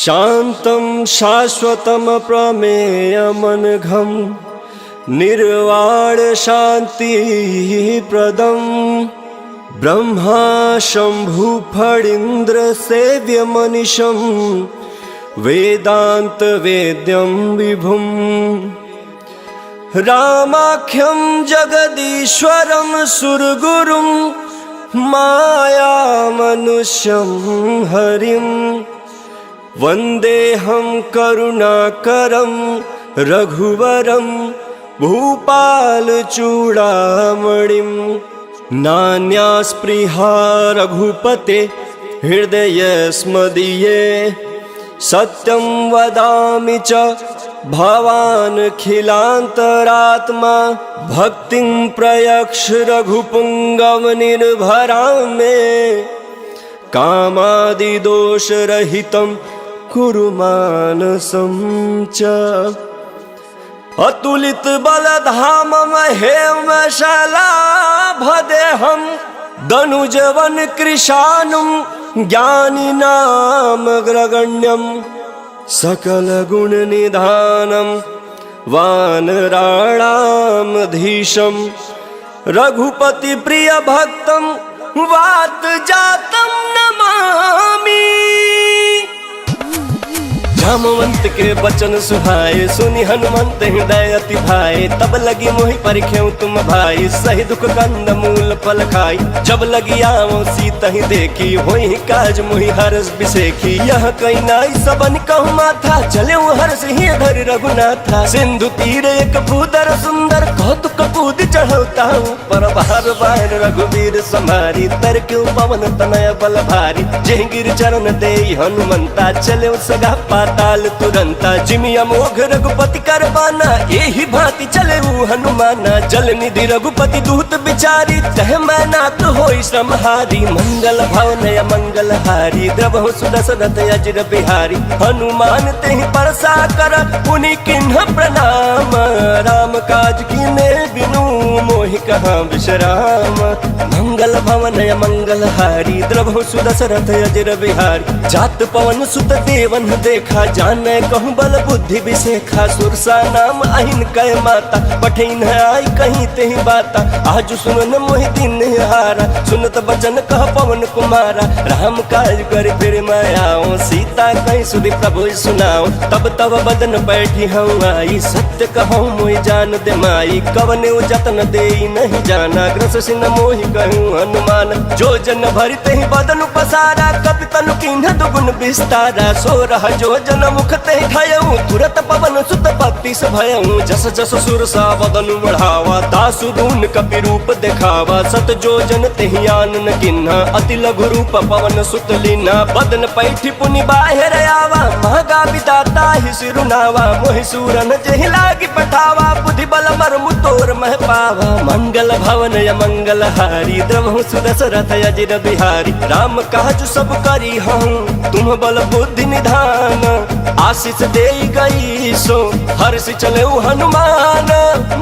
शान्तं शाश्वतं प्रमेयमनघं निर्वाण शान्तिप्रदं ब्रह्मा शम्भु फणीन्द्र सेव्यमनिशं वेदान्त वेद्यं विभुं रामाख्यं जगदीश्वरं सुरगुरुं मायामनुष्यं हरिं वन्देऽहं करुणाकरं रघुवरं भूपालचूडामणिं नान्यास्पृहा रघुपते हृदयस्मदीये सत्यं वदामि च भवानखिलान्तरात्मा भक्तिं प्रयक्ष रघुपुङ्गवनिर्भरां मे कामादिदोषरहितं कुरु मानसं च अतुलित बलधामं हेमशलाभदेहं दनुजवन कृशानुं ज्ञानिनामग्रगण्यं सकलगुणनिधानं वानराणामधीशं रघुपतिप्रियभक्तं वातजातं नमामि। जामवंत के बचन सुहाए सुनि हनुमंत हृदय अति भाए तब लगी मोहि परिख्यऊ तुम भाई सही दुख कंद मूल फल खाई जब लगी आवो सीता ही देखी होई काज मोहि हरस बिसेखी यह कई नाई सबन कहु माथा चले हर्ष ही धर रघुनाथा सिंधु तीर एक भूदर सुंदर कौतुक कूद चढ़ौता पर बार बार रघुवीर समारी तर क्यों पवन तनय बल भारी जय गिर चरण दे हनुमंता चले सगा ताल तुरंता जिमिया मोघ रघुपति करबाना यही भांति चले हनुमाना जल निधि रघुपति दूत बिचारी तह मैं नाथ होई श्रमहारी मंगल भवनय मंगल हारी द्रवहु सुदशरथ अजिर बिहारी हनुमान तेहि परसा कर पुनि किन्ह प्रणाम राम काज कीने बिनु मोहि कहाँ विश्राम मंगल भवनय मंगल हारी द्रवहु सुदशरथ अजिर बिहारी जात पवन सुत देवन देखा जाने कहूँ बल बुद्धि विशेखा सुरसा नाम अहिन कै माता पठिन आई कहीं तेहि बाता आज सुनन मोहि दिन हारा सुनत बचन कह पवन कुमारा राम काज कर फिर मैं आओ सीता कहीं सुधि प्रभु सुनाओ तब तब बदन बैठी हूँ आई सत्य कहूँ मोहि जान दे माई कवने जतन दे नहीं जाना ग्रस सिन मोहि कहूँ हनुमान जो जन भरि तेहि बदन पसारा कपि तनु किन्ह दुगुन विस्तारा सो रह जो जन मुखते खायऊ तुरत पवन सुत पत्ति भयऊ जस जस सुरसा बदन बढ़ावा दासु दून कपि रूप दिखावा सत जो जन तेहि आनन किन्हा अति लघु रूप पवन सुत लीना बदन पैठी पुनि बाहिर आवा महगा विदाता ही सिरुनावा मोहि सूरन जेहि लागी पठावा बुद्धि बल मर्मु तोर मह पावा मंगल भवन य मंगल हारी द्रवहु सुदशरथ अजिर बिहारी राम काज सब करी हूँ तुम बल बुद्धि निधान आशीष दे गई सो हर्ष चले हनुमान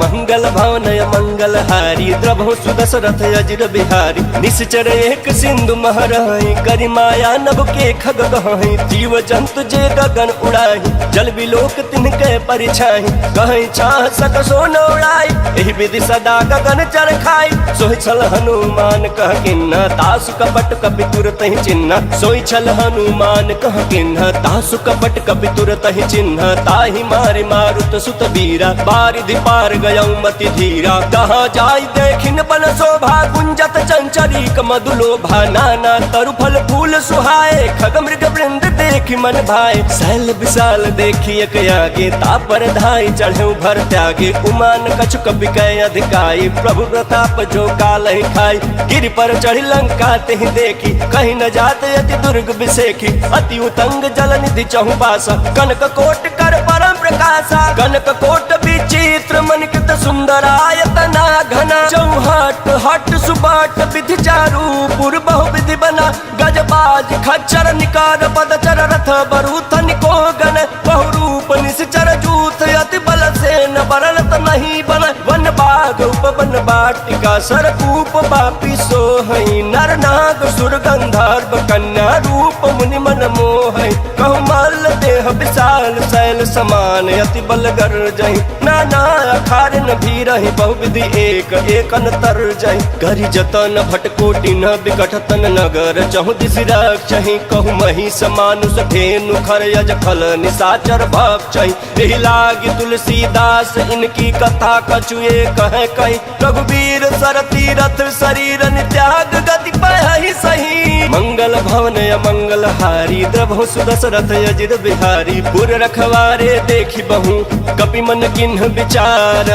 मंगल भवनय मंगल हारी द्रवहु सुदशरथ अजिर बिहारी निश्चर एक सिंधु महरहि करि माया नभ के खग गहहि जीव जंतु जे गगन उड़ाहि जल बिलोक तिनके परिछाहि कहीं चाह सक सो न उड़ाई एहि विधि सदा गगन चर खाई सोहि छल हनुमान कह किन्ना तासु कपट कपि तुरत ही चिन्ह सोहि छल हनुमान कह किन्ना तासु कपट कपि तुरत ही चिन्ह ताहि मारे मारुत सुत बीरा बारिधि पार गयऊ मति धीरा कहाँ जाई देखिन बन शोभा गुंजत चंचरीक मधुलोभा नाना तरु फल फूल सुहाए खग मृग वृंद देखि मन भाए शैल विशाल देखी एक आगे तापर धाई चढ़े भर त्यागे उमान कछु कपि कै अधिकाई प्रभु प्रताप जो काल ही खाई गिर पर चढ़ी लंका तेहि देखी कहीं न जाते अति दुर्ग बिसेखी अति उतंग जल निधि चहु पासा कनक कोट कर परम प्रकाशा कनक कोट विचित्र मनिकृत सुंदरायतना घना चौहट हट सुबाट विधि चारु पुर बहु विधि बना गजबाज खच्चर निकार पदचर रथ बरूथ निको गण बहु रूप निश्चर जूथ अति बल से न बरलत नहीं बन वन बाघ उपवन बाटिका सरकूप बापी सोहई नर नाग सुर गंधर्व कन्या रूप मुनि मन मोहई कहु मल्ल देह विशाल शैल समान अति बल गर जही नाना अखार न भी रही बहुविधि एक एक अंतर जही करी जतन भटकोटि न विकट तन नगर चहु दिस रक्षहि कहु मही समानुष धेनु खर यज फल निशाचर भक्षहि एहि लागी तुलसीदास इनकी कथा कछुए कहे कही रघुवीर सर तीरथ शरीर त्याग गति पहि सही मंगल भवन मंगल हारी द्रभु सुदशरथ अजिर बिहारी पुर रखवारे देखी बहु कपि मन किन्ह विचार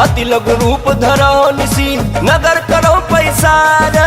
अति लघु रूप धरो निसी नगर करो पैसार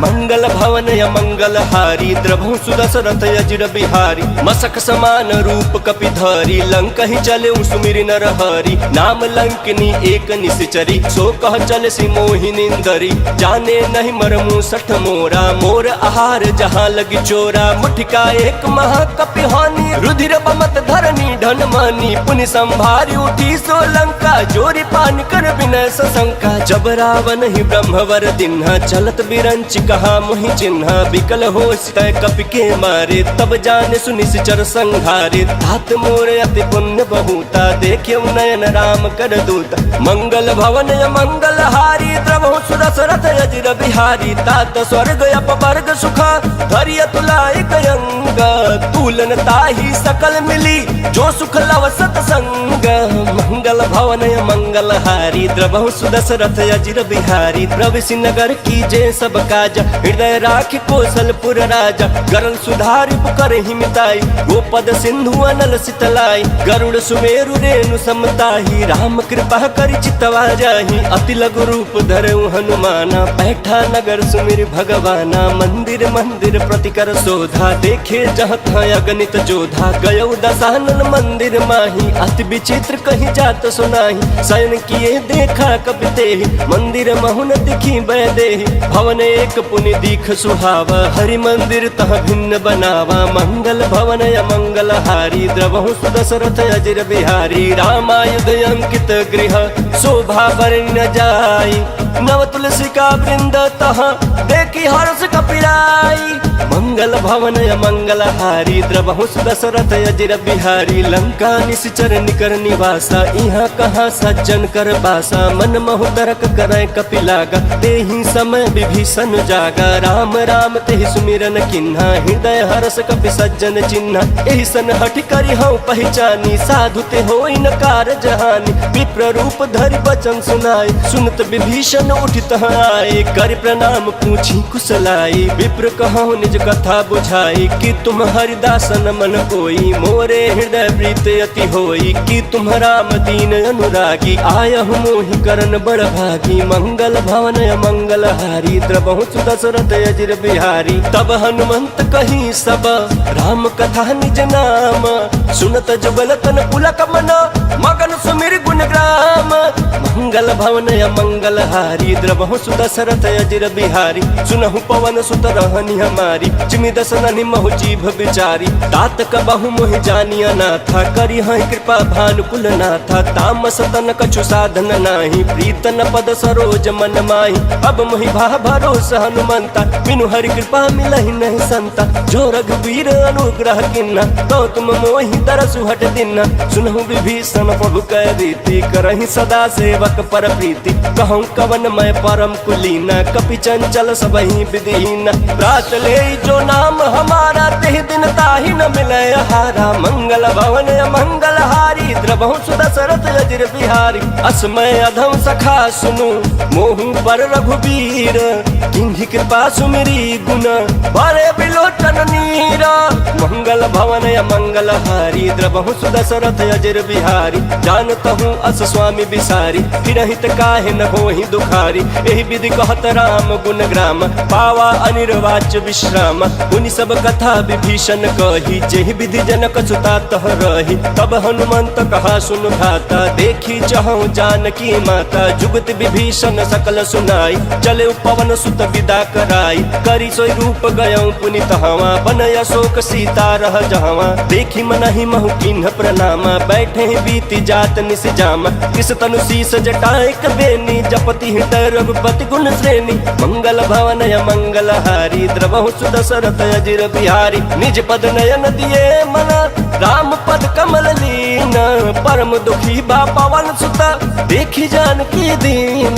मंगल भवन मंगल हारी द्रभु सुदशरथ अजिर बिहारी मसक समान रूप कपि धरी लंक ही चले सुमिरि नर हरि नाम लंकिनी एक निश्चरी सो कह चल सी मोहिनिंदरी जाने नहीं मरमु सठ मोरा मोर आहार जहाँ लगी चोरा मुठिका एक महाकपि हानि रुधिर बमत धरनी धन मानी पुनि संभारी उठी सोलंका जोरी पान कर विनय सशंका जब रावण ही ब्रह्मवर दिन्हा चलत बिरंच कहा मोहि चिन्हा बिकल हो तय कपि के मारे तब जाने सुनिश्चर संहारे तात मोर अति पुण्य बहुता देखे नयन राम कर दूत मंगल भवन मंगल हारी द्रभु सुदशरथ अजिर बिहारी तात स्वर्ग अपवर्ग सुखा धरिय तुलाय कयंग तुलन ताही सकल मिली जो सुख लव सतसंग मंगल भवन मंगल हारी द्रभु सुदशरथ अजिर बिहारी प्रविश नगर की जय सब काज हृदय राख कौशलपुर राजा गरल सुधारि पुकर हिमिताई गोपद सिंधु अनल सितलाई गरुड़ सुमेरु रेणु समताही राम कृपा कर चितवा जाही अति लघु रूप धरऊ हनुमाना बैठा नगर सुमिर भगवाना मंदिर मंदिर प्रतिकर शोधा देखे जहाँ अगणित जोधा गयो दशानन मंदिर माही अति विचित्र कहीं जात सुनाही शयन किए देखा कपिते मंदिर महुन दिखी बैदेही भवन एक पुनि दीख सुहावा हरि मंदिर तह भिन्न बनावा मंगल भवन मंगल हारी द्रभु सुदशरथ अजिर बिहारी रामायुध अंकित गृह शोभा वर्ण जाई नव तुलसी का वृंद तह देखी हर्ष कपिराई मंगल भवन मंगल हारी द्रभु सुदशरथ अजिर बिहारी लंका निश्चर निकर निवासा यहाँ कहाँ सज्जन कर बासा मन महु तरक करे कपिलागा तेहि समय विभीषण जागा राम राम तेहि सुमिरन किन्हा हृदय हरस कपि सज्जन चिन्हा एहि सन हठ करि हूँ पहचानी साधु ते होई न कार जहानी विप्र रूप धरि बचन सुनाई सुनत विभीषण उठित आए कर प्रणाम पूछी कुशलाई विप्र कहूँ निज कथा बुझाई कि तुम हरिदासन मन कोई मोरे हृदय प्रीत अति होई कि तुम राम दीन अनुरागी आयहु मोहि करन बड़ भागी मंगल भवन मंगल हारी द्रभु सुदशरथ अजिर बिहारी तब हनुमंत कही सब राम कथा निज नाम सुनत जुगल तन पुलक मन मगन सुमिर गुण ग्राम मंगल भवन मंगल हारी द्रभु सुदशरथ अजिर बिहारी सुनहु पवन सुत रहनी हमारी चिमि दसननि महु जीभ बिचारी तात कबहु मोहि जानिया नाथा करी हई कृपा भानुकुल नाथा तामस तन कछु साधन नाही प्रीतन पद सरोज मन माही अब मोहि भा भरोस हनुमंता बिनु हरि कृपा मिलहि नहीं संता जो रघुवीर अनुग्रह किन्ना तो तुम मोहि तरसु हट दिना सुनहु विभीषण प्रभु कह रीति करहि सदा सेवक पर प्रीति कहूँ कवन मैं परम कुलीना कपि चंचल सबहि विधिहीना प्रात ले जो नाम हमारा तेहि दिन ताहि न मिले हारा मंगल भवन मंगल हारी द्रभु सुदशरथ अजिर बिहारी अस्मय अधम सखा सुनु मोहु पर रघुवीर किन्हि कृपा सुमिरी गुण बड़े बिलोचन नीरा मंगल भवन मंगल हारी द्रभु सुदशरथ अजिर बिहारी जानतहु अस स्वामी बिसारी फिरहित काहे न होहि दुखारी एहि विधि कहत राम गुण ग्राम पावा अनिर्वाच्य विश्राम उनि सब कथा विभीषण कही जेहि विधि जनक सुता तह रही तब हनुमंत कहा सुन भाता देखी चहु जानकी माता जुगत विभीषण सकल सुनाई चले पवन सुत विदा कराई करी सोई रूप गयौ पुनित हवा बनय अशोक सीता रह जहवा देखी मनहि महु किन्ह प्रणामा बैठे बीति जात निस जामा किस तनु शीस जटाएक बेनी जपति हृदय रघुपति गुण श्रेणी मंगल भवन मंगल हारी द्रभु सुदशरथ अजिर बिहारी निज पद नयन दिए मना राम पद परम दुखी बा पवन सुत देखी जानकी दीन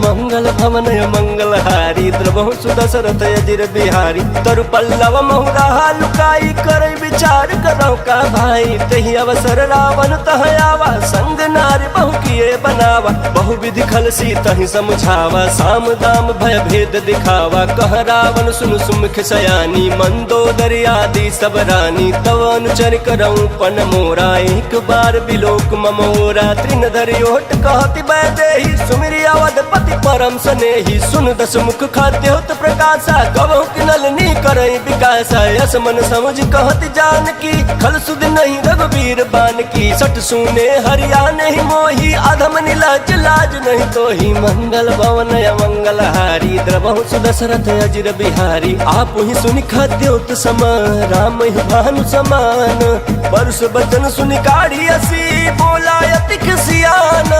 मंगल भवन मंगल हारी द्रवहु सुदशरथ अजिर बिहारी तरु पल्लव महुरा लुकाई कर विचार करो का भाई तही अवसर रावण तह आवा संग नारी बहु किए बनावा बहु विधि खल सी तही समझावा साम दाम भय भेद दिखावा कह रावण सुन सुमुख सयानी मंदोदरी आदि सब रानी तव अनुचर करऊं पन मोरा एक बार बिलोक ममोरा तृण धरि ओट कहति बैदेही सुमिरि अवधपति परम सनेही सुन दस मुख खाद्य होत प्रकाशा कबहु किनलनी करई विकासा यस मन समझ कहति जानकी खल सुध नहीं रघुबीर बान की सट सुने हरिया नहीं मोही अधम नीलाज लाज नहीं तो ही मंगल भवन मंगल हारी द्रवहु सुदशरथ अजिर बिहारी आप ही सुनि खाद्योत सम राम ही भानु समान परस बचन सुनि काढ़ी असी बोला अति सियान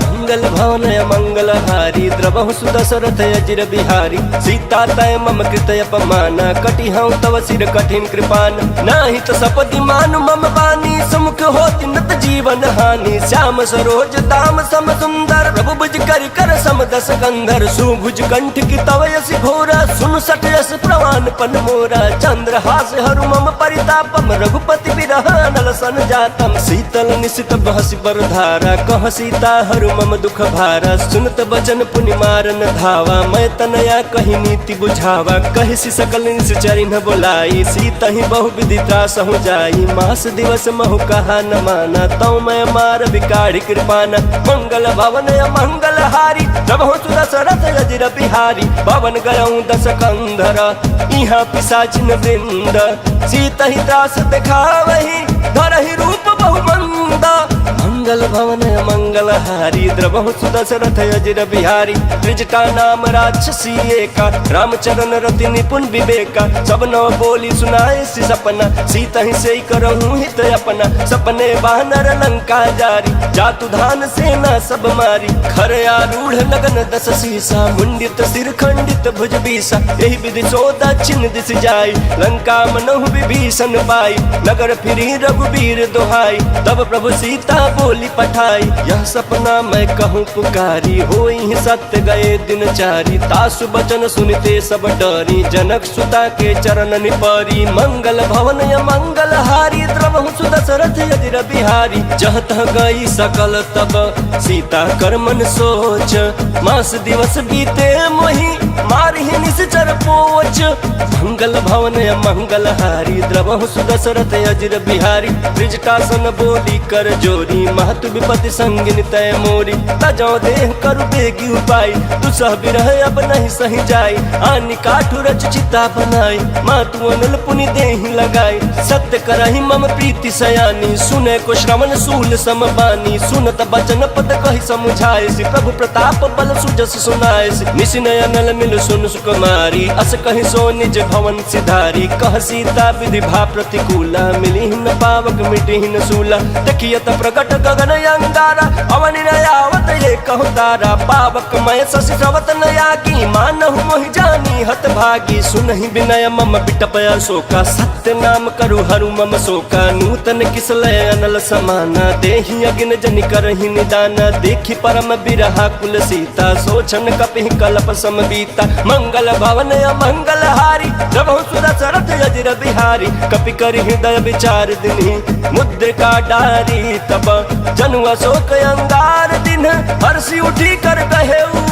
मंगल भवन मंगल हारी द्रवहु सुदशरथ अजिर बिहारी सीता तय मम कृत अपमान कटि हूँ तव सिर कठिन कृपान नाही तो सपति मान मम बानी समुख होति नत जीवन हानि श्याम सरोज दाम सम सुंदर प्रभु भुज करि कर सम दस कंधर सुभुज कंठ की तव यसी घोरा सुन सट यस प्रवान पन मोरा चंद्र हास हरु मम परितापम रघुपति बिरह नल सन जातम शीतल निशित बहसी बरधारा कह सीता हरु मम दुख भारा सुनत बचन पुनि मारन धावा मैं तनया कही नीति बुझावा कहि सी सकल निश्चरि न बोलाई सीता ही बहु विधि त्रास हो जाई मास दिवस महु कहा न माना तौ मैं मार बिकाढ़ी कृपाना मंगल भवन मंगल हारी प्रभु सुदशरथ अजिर बिहारी पवन गयऊं दस कंधर इहाँ पिशाचिन वृंद सीता ही त्रास दिखावही धरहि रूप बहुमंदा मंगल भवन मंगल हारी द्रवहु सुदशरथ अजिर बिहारी त्रिजटा नाम राक्षसी एका रामचरण रति निपुण विवेका सब नव बोली सुनाए सी सपना सीता ही से करहूँ हित अपना सपने बानर लंका जारी जातु धान सेना सब मारी खर आरूढ़ लगन दस सीसा मुंडित सिर खंडित भुज बीसा यही विधि सो दक्षिण दिश जाई लंका मनहु विभीषण पाई नगर फिरी रघुबीर दोहाई तब प्रभु सीता बोली पठाई यह सपना मैं कहूँ पुकारी होई सत्य गए दिन चारी तासु बचन सुनते सब डरी जनक सुता के चरण निपरी मंगल भवन मंगल हारी द्रवहु सुदशरथ अजिर बिहारी जह तह गई सकल तब सीता कर मन सोच मास दिवस बीते मोही मारहि निश्चर पोच मंगल भवन मंगल हारी द्रवहु सुदशरथ अजिर बिहारी त्रिजटासन बोली कर जोरी महतु विपति संगिन तय मोरी तजो देह करु बेगी उपाय दुसह बिरह अब नहीं सही जाई आनि काठु रच चिता बनाई मातु अनल पुनि देहि लगाई सत्य करहि मम प्रीति सयानी सुने को श्रवण सूल सम बानी सुनत बचन पद कहि समुझाए सि प्रभु प्रताप बल सुजस सुनाए सि निशिनय अनल मिल सुन सुकुमारी अस कहि सो निज भवन सिधारी कह सीता विधि भा प्रतिकूला मिली न पावक मिटी न सूला देखियत प्रकट गगन अंगारा अवनि नयावत ये कहु तारा पावक मय शशि श्रवत नयागी मानहु मोहि जानी हत भागी सुनहि विनय मम बिटप अशोका सत्य नाम करु हरु मम शोका नूतन किसलय अनल समाना देहि अगिन जनि करहि निदाना देखि परम बिरहा कुल सीता सोचन कपिहि कल्प समबीता मंगल भवन मंगल हारी प्रभु सुदशरथ अजिर बिहारी कपि कर हृदय विचार दिनहि मुद्रिका डारी तब जनु अशोक अंगार दिन हर्षि उठी कर कहेऊ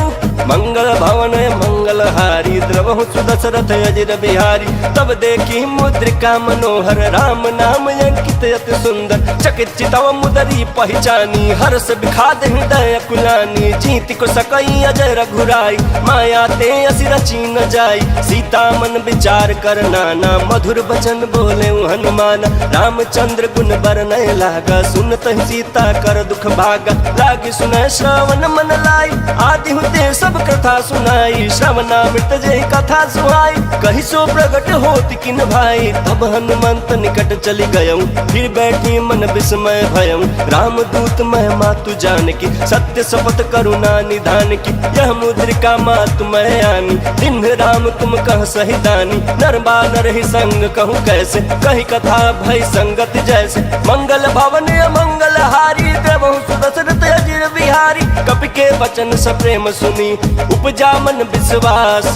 मंगल भवन मंगल हारी द्रवहु सुदशरथ अजिर बिहारी तब देखी मुद्रिका मनोहर राम नाम अंकित अति सुंदर चकित चितव मुदरी पहचानी हर्ष विखाद हृदय कुलानी जीत को सकई अजय रघुराई माया ते असि रची न जाई सीता मन विचार कर नाना मधुर बचन बोले हनुमान रामचंद्र गुण बरनय लागा सुनत सीता कर दुख भागा लागी सुनय श्रवण मन लाई आदि हुते सब कथा सुनाई श्रवणामृत जय कथा सुहाई कही सो प्रगट होत किन भाई तब हनुमंत निकट चली गयऊं फिर बैठी मन विस्मय भयऊं रामदूत मैं मातु जान की सत्य शपथ करुणा निधान की यह मुद्रिका मातु मैं आनी दिन राम तुम कह सही दानी नर बानर ही संग कहूँ कैसे कही कथा भई संगत जैसे मंगल भवन मंगल हारी बिहारी। कपि के वचन स प्रेम सुनी उपजा मन विश्वास,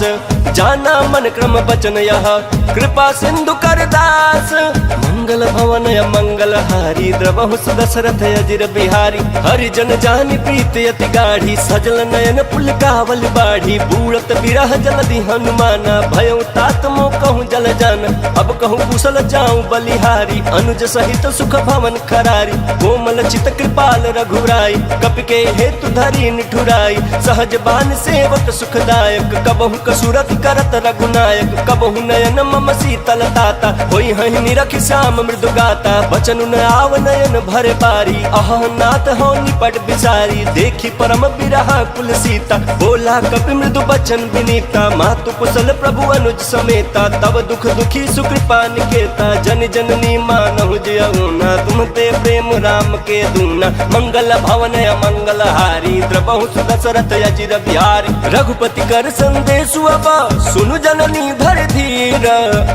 जाना मन क्रम वचन यह कृपा सिंधु कर दास। मंगल भवन मंगल हारी द्रवहु दशरथ अजिर बिहारी। हरिजन जानि प्रीति अति गाढ़ी, सजल नयन पुलकावल बाढ़ी। बूढ़त बिरह जलधि हनुमाना, भयउ तात मो कहूँ जल जान। अब कहूँ कुशल जाऊँ बलिहारी, अनुज सहित सुख भवन खरारी। कोमल चित कृपाल रघुराई, कपि के हेतु धरी निठुराई। सहज बान सेवक सुखदायक, कबहु कसुरत करत रघुनायक। कबहु नयन मम शीतल ताता, होई हहि निरखि श्याम मृदु गाता। बचन न आव नयन भर बारी, अह नाथ हो निपट बिसारी। देखी परम बिरहा कुल सीता, बोला कपि मृदु बचन विनीता। मातु कुशल प्रभु अनुज समेता, तब दुख दुखी सुकृपा निकेता। जन जननी मानहु जयउना, तुम ते प्रेम राम के दूना। मंगल भवन मंगल हारी, द्रवहु दशरथ अजिर बिहारी। रघुपति कर संदेशु अब सुनु जननी धर धीर।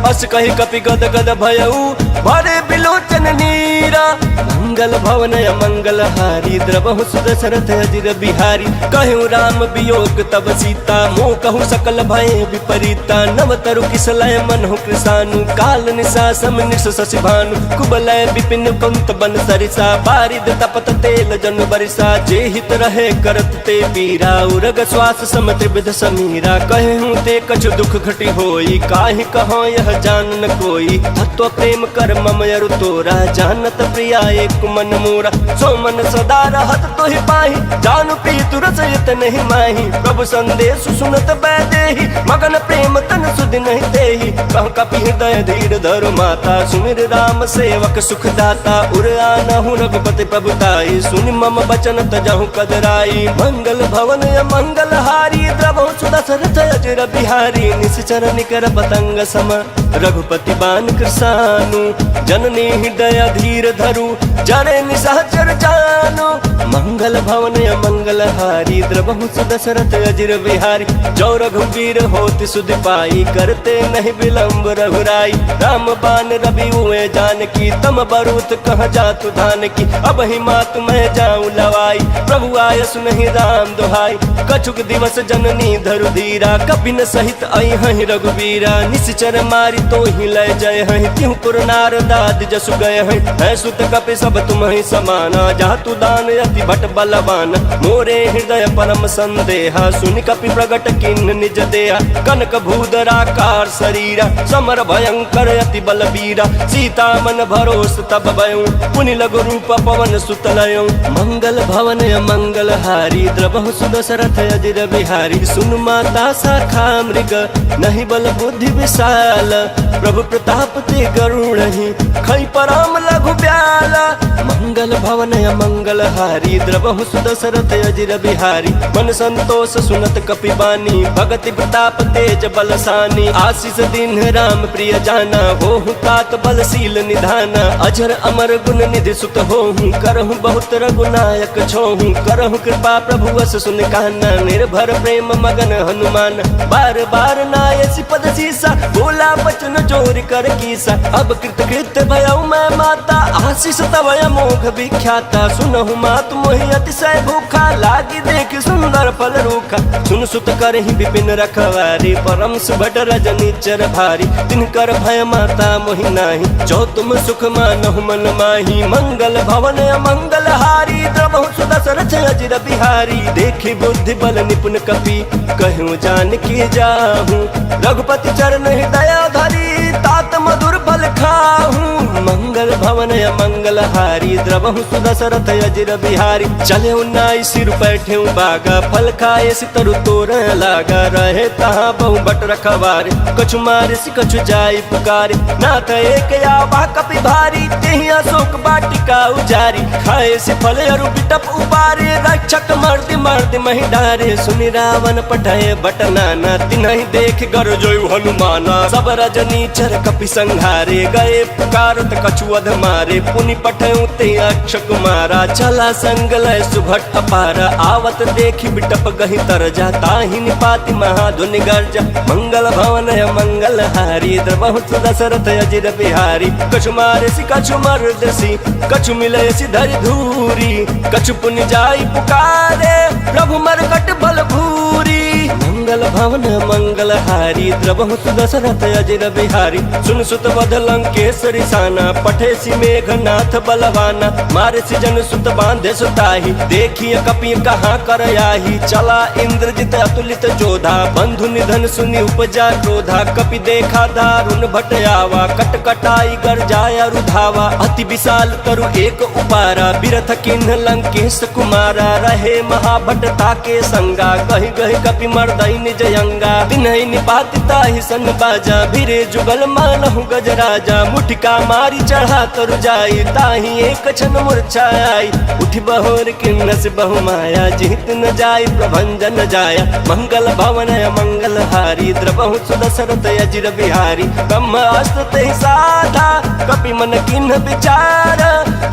अस कहि कपि गद गद भयउ भरे बिलोचन नीरा। मंगल भवन मंगल हारी, द्रवहु दशरथ अजिर बिहारी। कहु राम वियोग तब सीता, मोह कहु सकल भय विपरीता। नव तरु किसलय मनहु कृसानु, काल निशा सम निश शशि भानु। कुबलय विपिन पंत बन सरिसा, बारिद तपत तेल जन बरिसा। जे हित रहे करत ते पीरा, उरग श्वास सम त्रिविध समीरा। कहूँ ते कछु दुख घटी होई, काहि कहो यह जान न कोई। तत्व प्रेम कर मम अरु तोरा, जानत प्रिया एक मन मोरा। सो मन सदा रहत तोहि पाहि, जानु प्रीतु रसयत नहीं माही। प्रभु संदेश सुनत बैदेहि, मगन प्रेम तन सुधि नहीं देहि। कह कपि हृदय धीर धरु माता, सुमिर राम सेवक सुख दाता। उर आनहु रघुपति प्रभुताई, सुनि मम बचन तजहु कदराई। मंगल भवन मंगल हारी, द्रवहु दशरथ अजिर बिहारी। निश्चर निकर पतंग सम, रघुपति बान कृसानु। जननी हृदय धीर धरु, जरे निशाचर जानु। मंगल भवन मंगल हारी, द्रवहु दशरथ अजिर बिहारी। जो रघुवीर होति सुधि पाई, करते नहीं विलंब रघुराई। राम बान रवि हुए जानकी, तम बरूत कह जातु धान की। अब ही मात मैं जाऊँ लवाई, प्रभु आय सुनहि राम दुहाई। कछुक दिवस जननी धरु धीरा, कपि न सहित आई हहि रघुवीरा। निश्चर मारी तो ही लय जय हहि, तिहु पुर नार दाद जसु गय हहि। है सुत कपि सब तुम ही समाना, जातु दान अति भट बलवान। मोरे हृदय परम संदेहा, सुनि कपि प्रगट किन्न निज देहा। कनक भूधराकार शरीरा, समर भयंकर अति बलबीरा। सीता मन भरोस तब भयउ, पुनि लघु रूप पवन सुत लयउ। मंगल भवन मंगल हारी, द्रवहु दशरथ अजिर बिहारी। सुन माता शाखा मृग, नहीं बल बुद्धि विशाल। प्रभु प्रताप ते गरुड़हि, खै परम लघु ब्याला। मंगल भवन मंगल हारी, द्रवहु दशरथ अजिर बिहारी। मन संतोष सुनत कपि बानी, भगति प्रताप तेज बलसानी। आशीष दीन राम प्रिय जाना, होहु तात बलशील निधाना। अजर अमर गुण निधि सुत होहु, करहु बहुत रघुनायक छोहु। करहु कृपा प्रभु वस सुन काना, निर्भर प्रेम मगन हनुमान। बार बार नायसी पद सीसा, बोला बचन जोर कर कीसा। अब कृत कृत भयउ मैं माता, आशीष तव अमोघ विख्याता। सुनहु मात मोहि अतिशय भूखा, लागी देख सुंदर फल रूखा। सुन सुत करहि विपिन रखवारी, परम सुभट रजनीचर भारी। तिनकर भय माता मोहि नाही, जो तुम सुख मानहु मन माही। मंगल भवन मंगल हारी, द्रवहु दशरथ अजिर बिहारी। देखी बुद्धि बल निपुण कपि, कहूँ जान की जाहूँ। रघुपति चरण हृदय धरी, तात मधुर फल खाहूँ। मंगल भवन मंगल हारी, द्रवहु दशरथ अजिर बिहारी। चले उन्नाई सिर बैठे बागा, फल खाए सितरु तोर लागा। रहे तहाँ बहु बट रखवारे, कछु मारे सि कछु जाई पुकारे। नाथ एक आवा कपि भारी, तेहि अशोक वाटिका उजारी। खाए से फल अरु बिटप उबारे, रक्षक मर्द मर्द महि डारे। सुनि रावण पठाए बट नाना, तिन्हि देख गरजोयु हनुमाना। सब रजनीचर कपि संहारे, गए पुकारत कछु अध मारे। पुनि पठयु ते अक्ष कुमारा, चला संग लय सुभट अपारा। आवत देखि बिटप गहि तरजा, ताहि निपाति महाधुनि गर्जा। मंगल भवन मंगल हारी, द्रवहु दशरथ अजिर बिहारी। कछु मारे सि कछु मर्द सी, कछु मिले सिधर धूरी, कछु पुण्य जाई पुकारे, प्रभु मरकट बल भूरी। मंगल भवन मंगल हारी, द्रवहु सुदशरथ अजिर बिहारी। सुन सुत वध लंकेश्वरी साना, पठेसी मेघनाथ बलवाना। मारे जन सुत बांधे सुताही, देखिए कपि कहाँ कर आही। चला इंद्रजित अतुलित जोधा, बंधु निधन सुनि उपजा क्रोधा। कपि देखा दारुण भट आवा, कट कटाई गर जाया रुधावा। अति विशाल तरु एक उपारा, बिरथ किन्ह लंकेश कुमारा। रहे महाभट ताके संगा, गहि गहि कपि मर्दई निज अंगा। तिन्हि निपाति ताहि सन बाजा, भिरे जुगल मानहु गजराजा। मुठिका मारी चढ़ा तरु जाई, ताहि एक क्षण मूर्छा आई। उठि बहोर किन्नस बहु माया, जीत न जाय प्रभंजन जाया। मंगल भवन मंगल हारी, द्रवहु सुदशरथ अजिर बिहारी। ब्रह्मास्त्र तेहि साधा, कपि मन किन्ह विचार।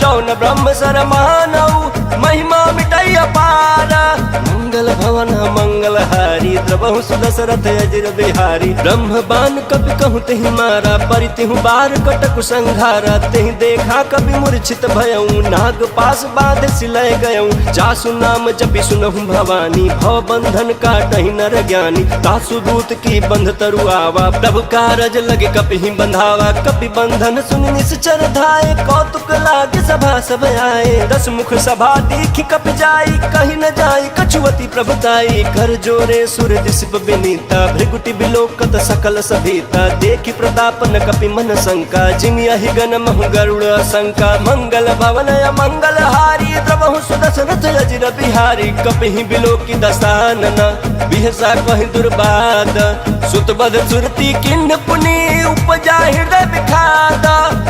जौन ब्रह्म सर मानऊ, महिमा मिटई अपार। मंगल भवन मंगल हारी, द्रवहु सुदशरथ अजिर बिहारी। ब्रह्म बान कपि कहूँ तेहि मारा, परितिहु बार कटकु संघारा। तेहि देखा कपि मूर्छित भयऊ, नाग पास बाध सिलय गयऊ। जासु नाम जपि सुनहु भवानी, भव बंधन काटहि नर ज्ञानी। तासु दूत की बंध तरु आवा, प्रभु कारज लगे कपि ही बंधावा। कपि बंधन सुनि निश्चर धाये, कौतुक लागे सभा सब आए। दस मुख सभा देखि कपि जाई, कहि न जाई कछुवती प्रभुताई। कर जोरे सुर दिसप विनीता, भृगुटि बिलोकत सकल सभीता। देखि प्रताप न कपि मन शंका, जिमि अहि गण महु गरुड़ शंका। मंगल भवन मंगल हारी, द्रवहु सुदशरथ अजिर बिहारी। कपि ही बिलोकि दसानन, बिहसा कहि दुर्बाद। सुत बध सुरति किन्ह पुनि, उपजा हृदय विखाद।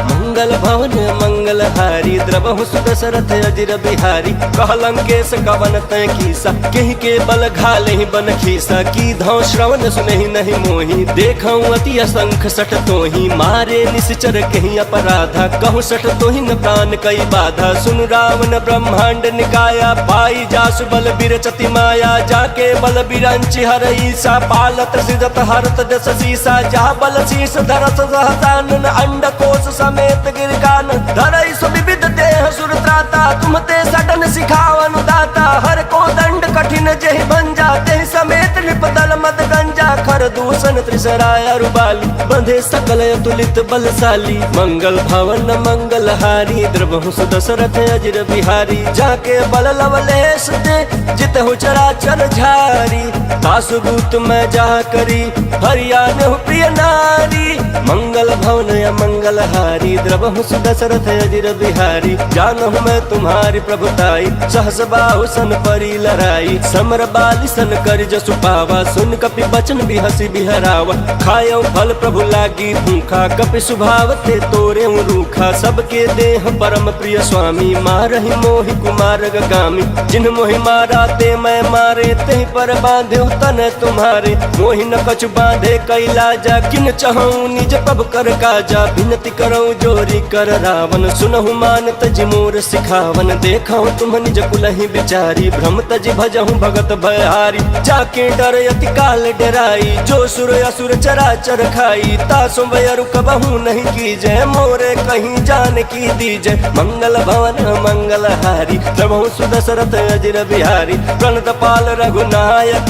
मंगल भवन मंगल हारी, द्रवहु सुदशरथ अजिर बिहारी। कह लंकेश कवन तय कीसा, केहि के बल घाले बन खीसा। की धौ श्रवण सुनहि नहीं मोही, देखऊँ अति असंख सठ तोही। मारे निश्चर कहीं अपराधा, कहूँ सठ तोहि न प्राण कई बाधा। सुन रावण ब्रह्मांड निकाया, पाई जासु बल बिरचति माया। जाके बल बिरंचि हर ईसा, पालत सृजत हरत दस सीसा। जा बल शीस धरस सहसानन, अंड कोश समेत गिरकान। धरई सुविविध देह सुर त्राता, तुम ते सडन सिखावन दाता। हर को दंड कठिन जेहि भंजा, तेहि समेत निपदल मद गंजा। खर दूषण त्रिसराय रुबाली, बंधे सकल अतुलित बलशाली। मंगल भवन मंगल हारी, द्रवहु सुदशरथ अजिर बिहारी। जाके बल लवलेश दे, जितहु चराचर झारी। तासु दूत मैं जा करी, हरियाणहु प्रिय नारी। मंगल भवन मंगल हारी, द्रवहु सुदशरथ अजिर बिहारी। जानहु मैं तुम्हारी प्रभुताई, सहस बाहु सन परी लड़ाई। समर बाली सन कर जसु पावा, सुन कपि बचन बिहसी बिहरावा। खायऊ फल प्रभु लागी भूखा, कपि स्वभाव ते तोरे रूखा। सबके देह परम प्रिय स्वामी, मारहि मोहि कुमार गामी। जिन मोहि मारा ते मैं मारे, तेहि पर बांधे तन तुम्हारे। मोहि न कछु बांधे कैलाजा, किन चहऊँ निज प्रभु कर काजा। विनती करऊँ जोरी कर रावण, सुनहु मान तज मोर सिखावन। देखऊँ तुम निज कुलहि विचारी, भ्रम तज भजहूँ भगत भयहारी। जाके डर अति काल डराई, जो सुर असुर चराचर खाई। तासु बयरु कबहू नहीं कीजय, मोरे कहीं जान की दीजय। मंगल भवन मंगल हारी, द्रवहु सुदशरथ अजिर बिहारी। प्रणत पाल रघुनायक,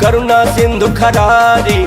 करुणा सिंधु खरारी।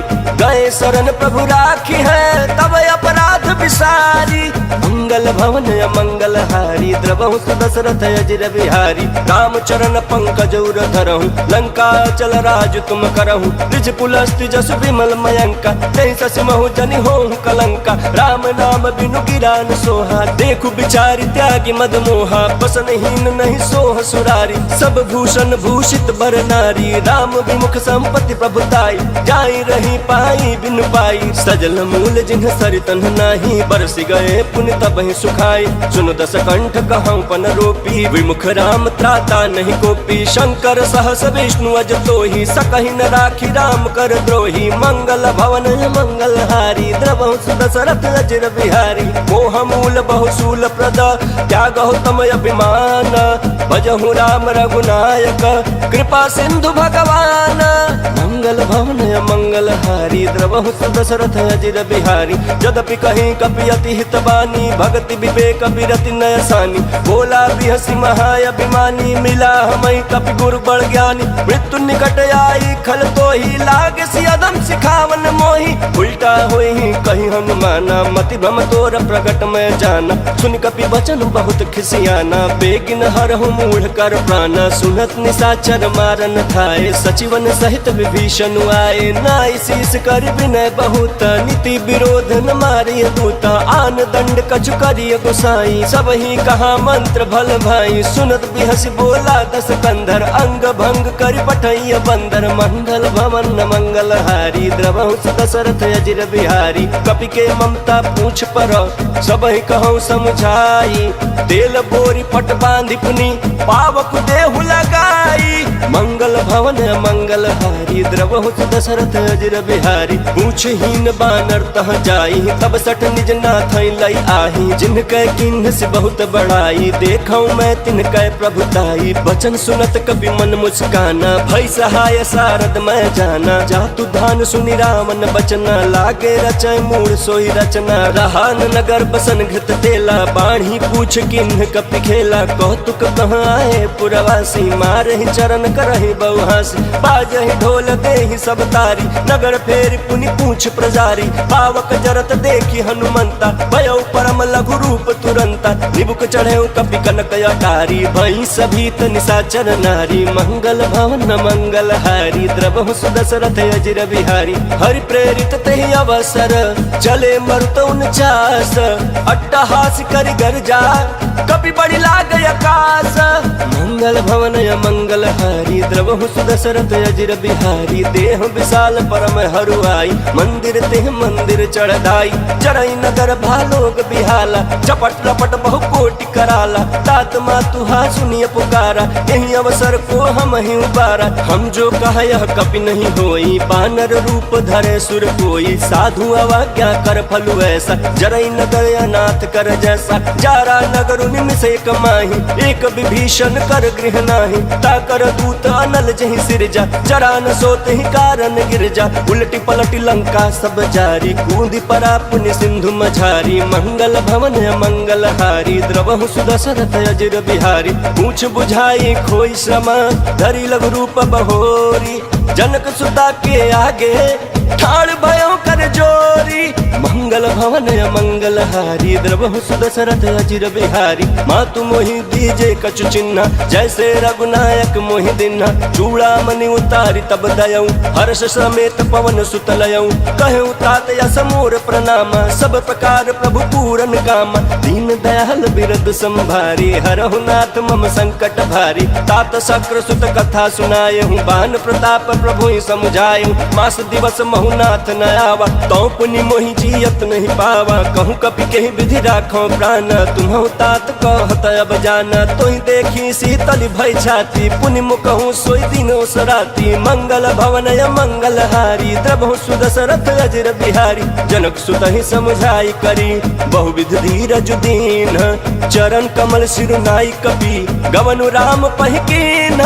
गए शरण प्रभु राखी है, तब अपराध विसारी। मंगल भवन मंगल हारी, द्रवहु सुदशरथ अजिर बिहारी। राम चरण पंकज उर धरहु, लंका चल राज तुम करहु। निज पुलस्त्य जसु विमल मयंका, तेहि ससि महु जनि होहु कलंका। राम नाम बिनु गिरा न सोहा, देखु बिचारि त्यागी मद मोहा। बसनहीन नहीं सोह सुरारी, सब भूषण भूषित बर नारी। राम विमुख संपत्ति प्रभुताई, जाई रही पाई बिनु पाई। सजल मूल जिन्ह सरितन नाही, बरसि गए पुण्य तबहि सुखाई। सुन दस कंठ कहऊँ पन रोपी, विमुख राम त्राता नहीं कोपी। शंकर सहस विष्णु अज तोहि, सकहि न राखी राम कर द्रोही। तोही मंगल भवन मंगलहारी द्रवहु दशरथ अजिर बिहारी मोह मूल बहुशूल प्रद त्याग तम अभिमान भजहु राम रघुनायक कृपा सिंधु भगवान मंगल भवन मंगलहारी द्रवहु दशरथ अजिर बिहारी यद्यपि कहीं कपि अति हितबानी भक्ति विवेक विरति नयसानी बोला बिहसी महाअभिमानी मिला हमें कपि गुरु बड़ ज्ञानी मृत्यु निकट आई खल तो ही लागे सियदम सिखावन मोही उल्टा होई कहीं हनुमाना मति भ्रम तोर प्रगट में जाना सुन कपि वचन बहुत खिसियाना बेगिन हरहु मूढ़ कर प्राणा सुनत निशाचर मारन थाए सचिवन सहित विभीषण आए नाई शीस कर विनय बहुत नीति विरोध न मारिय दूता आन दंड कछु करिय गोसाई सब ही कहा मंत्र भल भाई सुनत बिहस बोला दस कंधर अंग भंग कर पठैय बंदर मंगल भवन मंगलहारी द्रवहु दशरथ अजिर बिहारी कपि के ममता पूछ पर सब ही कहूँ समझाई तेल बोरी पट बांधि पुनि पावक देहु लगाई मंगल भवन मंगलहारी द्रवहु दशरथ अजिर बिहारी पूछहीन बानर तह जाई तब सठ निज नाथ लई आही जिनके किन्ह से बहुत बड़ाई देखऊं मैं तिनके प्रभुताई बचन सुनत कपि मन मुस्काना भई सहाय सारद मैं जाना जातु धान सुनि रामन बचना लागे रचय मूल सोई रचना रहान नगर बसन घृत तेला बाढ़ी पूछ किन्ह कपि खेला कौतुक कहाँ आए पुरवासी मारहि चरण करहि बहुहासी बाजहि ढोल देहि सब तारी नगर फेर पुनि पूछ प्रजारी पावक जरत देखी हनुमंता भयो परम लघु रूप तुरंता निबुक चढ़े कपि कनक अटारी भई सभीत निशाचर नारी मंगल भवन मंगलहारी द्रवहु दशरथ अजिर बिहारी हरि प्रेरित तेहि अवसर चले मरुत 49 अट्टहास करि गर्जा कपि बड़ी लाग आकाश मंगल भवन मंगलहारी द्रवहु दशरथ अजिर बिहारी देह विशाल परम हरुआई मंदिर तेह मंदिर चढ़ाई चरई नगर भालोग बिहाला चपट लपट बहु कोटि कराला तात मातुहा सुनिय पुकारा यही अवसर को हम ही उबारा हम जो कहा यह कपि नहीं होई बानर रूप धरे सुर कोई साधु अवज्ञा कर फलु ऐसा जरई नगर अनाथ कर जैसा जारा नगर निमिषे कमाही एक विभीषण कर गृह नाही ताकर दूत अनल जहि सिरजा जरा न सोते ही कारण गिरजा उलटी पलटी लंका सब जारी कूदी परा पुनि सिंधु मझारी मंगल भवन मंगलहारी द्रवहु दशरथ अजिर बिहारी पूछ बुझाई खोई श्रमा धरी लघु रूप बहोरी जनक सुता के आगे ठाड़ भयो कर जोरी मंगल भवन मंगलहारी द्रवहु दशरथ अजिर बिहारी मातु मोहि दीजे कछु चिन्ह जैसे रघुनायक मोहि दिन्हा चूड़ा मनि उतारी तब दयऊ हर्ष समेत पवन सुत लयऊ कहूँ तात यस मोर प्रणाम सब प्रकार प्रभु पूरन काम दीन दयाल बिरद संभारी हरहु नाथ मम संकट भारी तात शक्र सुत कथा सुनाए हूँ बान प्रताप प्रभु समुझाए मास दिवस महुनाथ न आवा तो पुनि मोहि जियत नहीं पावा कहूँ कपि कहीं विधि राखो प्राण तुम्हु तात कहत अब जाना तोहि देखी शीतल भय छाती पुनि मुकहु सोई दिनो सराती मंगल भवन मंगलहारी द्रवहु दशरथ अजिर बिहारी जनक सुत ही समझाई करी बहुविध धीरज दीन चरण कमल सिरुनाई कपि गवनु राम पहिकीन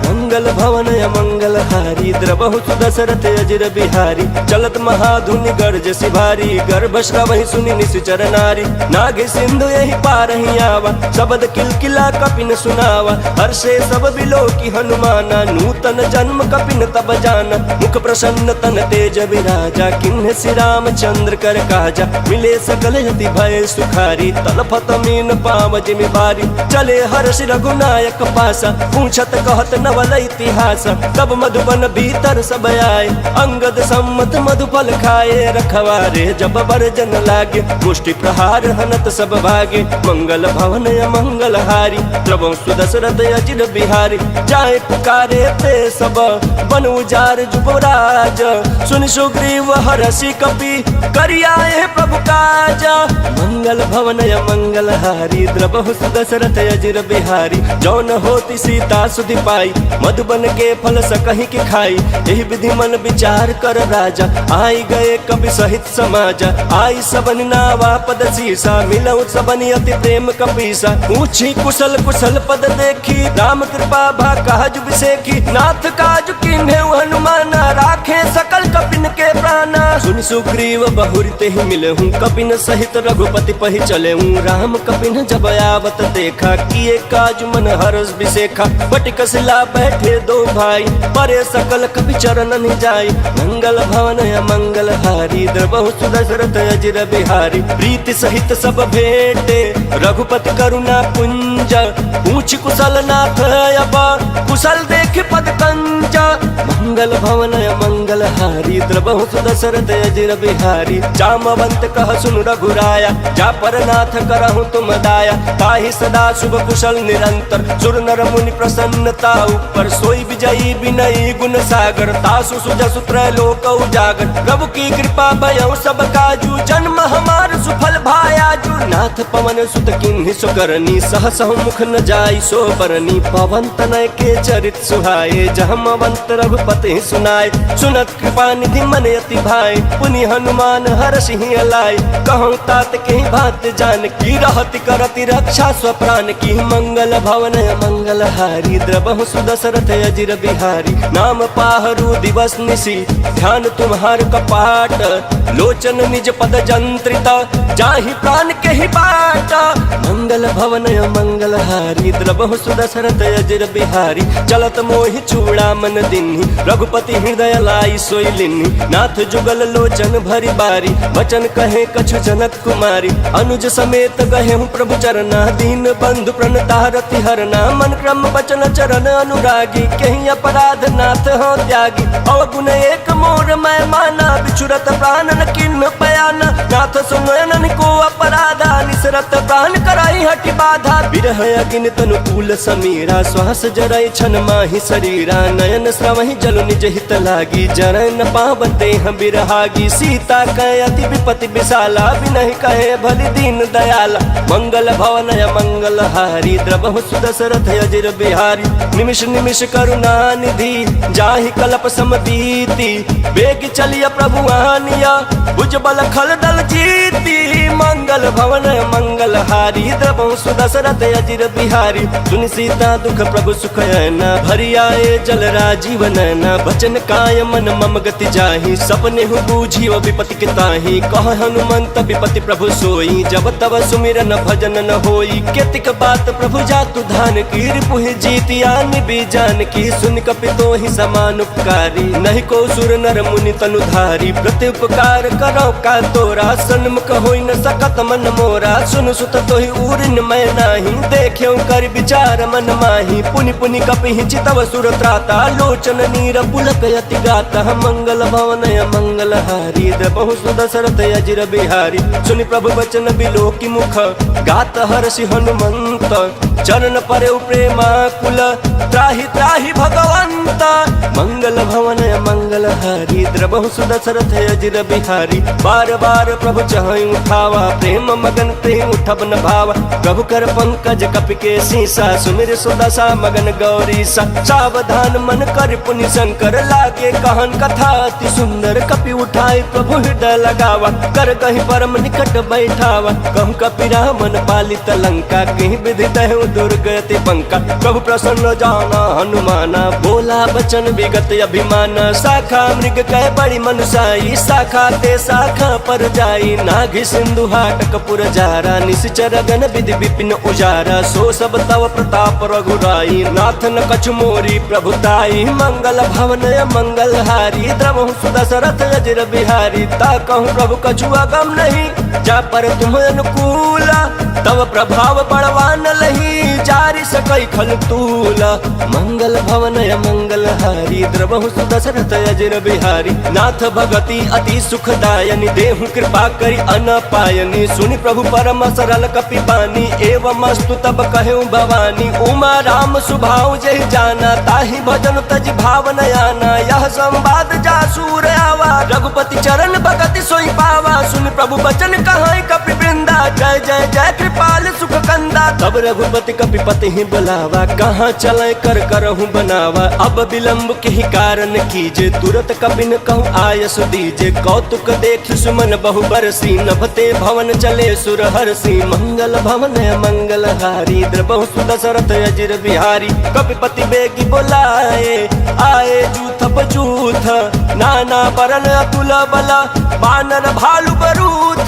मंगल भवन मंगलहारी द्रवहु दशरथ अजिर बिहारी चलत महाधुनि गर्ज सिभारी गर्भ श्रवहि सुनि निश्चर नारी नागे सिंधु यही पार ही आवा शब्द किलकिला कपिन सुनावा हर्षे सब बिलो की हनुमाना नूतन जन्म कपिन तब जाना मुख प्रसन्न तन तेज विराजा किन्ह श्री रामचंद्र कर काजा मिले सकल यति भय सुखारी तलफत मीन पाव जिमि बारी चले हर्ष रघुनायक पासा पूछत कहत नवल इतिहास तब मधुबन भीतर सब आए अंगद सम्मत मधुफल खाए रखवारे जब बरजन लागे मुष्टि प्रहार हनत सब भागे मंगल भवन मंगलहारी द्रवहु दशरथ अजिर बिहारी जाए पुकारे ते सब बन उजार जुबराज सुन सुग्रीव हरषि कपि करियाए प्रभु काज मंगल भवन मंगलहारी द्रवहु दशरथ अजिर बिहारी जौन होती सीता सुधि पाई मधुबन के फल सकहि के खाई यही विधि मन विचार कर राजा, आई गए कवि सहित समाज, आई सबन नावा पद शीसा, मिलऊ सबन अति प्रेम कपीसा। पूछी कुशल कुशल पद देखी, राम कृपा भा काज विसेखी, नाथ काज कीन्हे हनुमान, राखे सकल कपिन के प्राण। सुन सुग्रीव बहुरते ही मिले हूँ, कपिन सहित रघुपति पहि चले हूँ। राम कपिन जब आवत देखा, किए काज मन हरस विसेखा। बटिक शिला बैठे दो भाई, परे सकल कपि चरणन जाई। मंगल भवन मंगल हारी, द्रबहु सुदशरथ अजिर बिहारी। प्रीति सहित सब भेंटे, रघुपति करुणा पुंज, पूछ कुशल नाथ अबा, कुशल देख पद कंज। मंगल भवन मंगल हारी, द्रबहु सुदशरथ अजिर बिहारी। जामवंत कह सुन रघुराया, जा पर नाथ करहु तुम दाया। ताहि सदा शुभ कुशल निरंतर, सुर नर मुनि प्रसन्नता ऊपर। सोई विजयी विनयी गुण सागर, तासु सुजसु त्रैलोक उजागर। प्रभु की कृपा भयउ सब काजू, जन्म हमार सुफल भायाजू। नाथ पवन सुत किन्हि सुकरनी, सहसहु मुख न जाई सो बरनी। पवन तनय के चरित सुहाए, जहमवंत रघुपति सुनाए। सुनत कृपा निधि मन अति भाई, पुनि हनुमान हरषि अलाई। कहूँ तात के बात जान की, रहति करति रक्षा स्वप्राण की। मंगल भवन मंगल हारी, द्रबहु सुदशरथ अजिर बिहारी। नाम पाहरू दिवस निशि, ध्यान तुम्हार कपाट। लोचन निज पद जंत्रित, जाहि प्राण के ही बाट। मंगल भवन मंगल हारी, द्रबहु सुदशरथ अजिर बिहारी। चलत मोहि चूड़ामन दिन्हि, रघुपति हृदय लाई सोई लिन्हि। नाथ जुगल लोचन भरी बारी, वचन कहे कछु जनक कुमारी। अनुज समेत गहे प्रभु चरना, दीन बंधु प्रणतारति हरना। मन क्रम वचन चरण अनुरागी, कहीं अपराध नाथ हो त्यागी। अवगुण एक मोर मैं माना, बिछुरत प्राण न किन्ह पयाना। नाथ सुनयन को अपराधा, निसरत प्राण कराई हटि बाधा। बिरह अगिन तनुकूल समीरा, श्वास जरई छन माहि शरीरा। नयन श्रवहि जल निज हित लागी, जरय न पावन देह बिरहागी। सीता कह अति विपति विशाला, बिनहि कहे भलि दीन दयाला। मंगल भवन मंगल हारी, द्रबहु सुदशरथ अजिर बिहारी। निमिष निमिष करुणा निधि, जाहि कल्प समबीति। बेग चलिय प्रभु आनिया, भुजबल खल दल जीती। मंगल भवन मंगल हारी, द्रबहु सुदशरथ अजिर बिहारी। सुनि सीता दुख प्रभु सुख ऐना, भरि आए जल राजीव नैना। बचन काय मन मम गति जाहि, सपने हु बूझी विपति के ताहि। कह हनुमंत विपति प्रभु सोई, जब तब सुमिरन भजन न होई। केतिक बात प्रभु जातु धान की, रिपुहि जीतिया निबि जान की। सुन कपि तोहि समान उपकारी, नहीं को सुर नर मुनि तनुधारी। प्रति उपकार करो का तोरा, सन्मुख होई न सकत मन मोरा। सुन सुत तोहि उरिन मैं नाही, देख्यउ कर विचार मन माही। पुनि पुनि कपि चितव सुर त्राता, लोचन नीर पुलक यति गाता। मंगल भवन मंगल हारी, द्रबहु सुदशरथ अजिर बिहारी। सुनि प्रभु वचन बिलोकि मुख, गात हर्षि हनुमंत। चरण परे प्रेमा कुल, त्राहि त्राहि भगवंत। मंगल भवन मंगल हारी, द्रबहु सुदशरथ अजिर बिहारी। बार बार प्रभु चहई उठावा, प्रेम मगन ते उठब न भावा। प्रभु कर पंकज कपि के सीसा, सुमिर सुदशा मगन गौरीसा। सावधान मन कर पुनि शंकर, लागे कहन कथा अति सुंदर। कपि उठाई प्रभु हृदय लगावा, कर कहीं परम निकट बैठावा। कहूँ कपि रामन पालित लंका, कहीं विधि दहु दुर्गति पंका। प्रभु प्रसन्न जाना हनुमाना, बोला बचन विगत अभिमाना। शाखा मृग कह बड़ी मनुषाई, शाखा ते शाखा पर जाई। नाघि सिंधु हाटक पुर जारा, निश्चर गण विधि विपिन उजारा। सो सब तव प्रताप रघुराई, नाथ न कछु मोरी प्रभुताई। मंगल भवन मंगल हारी, द्रबहु सुदशरथ अजिर बिहारी। ता कहूँ प्रभु कछु अगम नहीं, जा पर तुम अनुकूला। तव प्रभाव बड़वान लही, जारि सकई खल तूला। मंगल भवन मंगल हारी, द्रबहु सुदशरथ अजिर बिहारी। नाथ भगति अति सुखदायनि, देहु कृपा करि अनपायनि। सुनि प्रभु परम सरल कपि बानी, एवं अस्तु तब कहूँ भवानी। उमा राम सुभाव जहि जाना, ताहि भजन तज भाव न आना। यह संवाद जासूर आवा, रघुपति चरण भगति सोई पावा। सुनि प्रभु बचन कहाई कपि वृंदा, जय जय जय कृपाल सुख कंदा। तब रघुपति कपिपति ही बुलावा, कहाँ चले कर करहूँ बनावा। अब विलम्ब के ही कारण कीजे, तुरत कबिन कहूँ आयस दीजे। कौतुक देख सुमन बहु बरसी, नभते भवन चले सुर हरसी। मंगल भवन मंगल हारी, द्रबहु सुदशरथ अजिर बिहारी। कपिपति बेगी बोलाए, आए जूथ बजूथ, नाना बरन अतुल बला, बानर भालु बरूथ।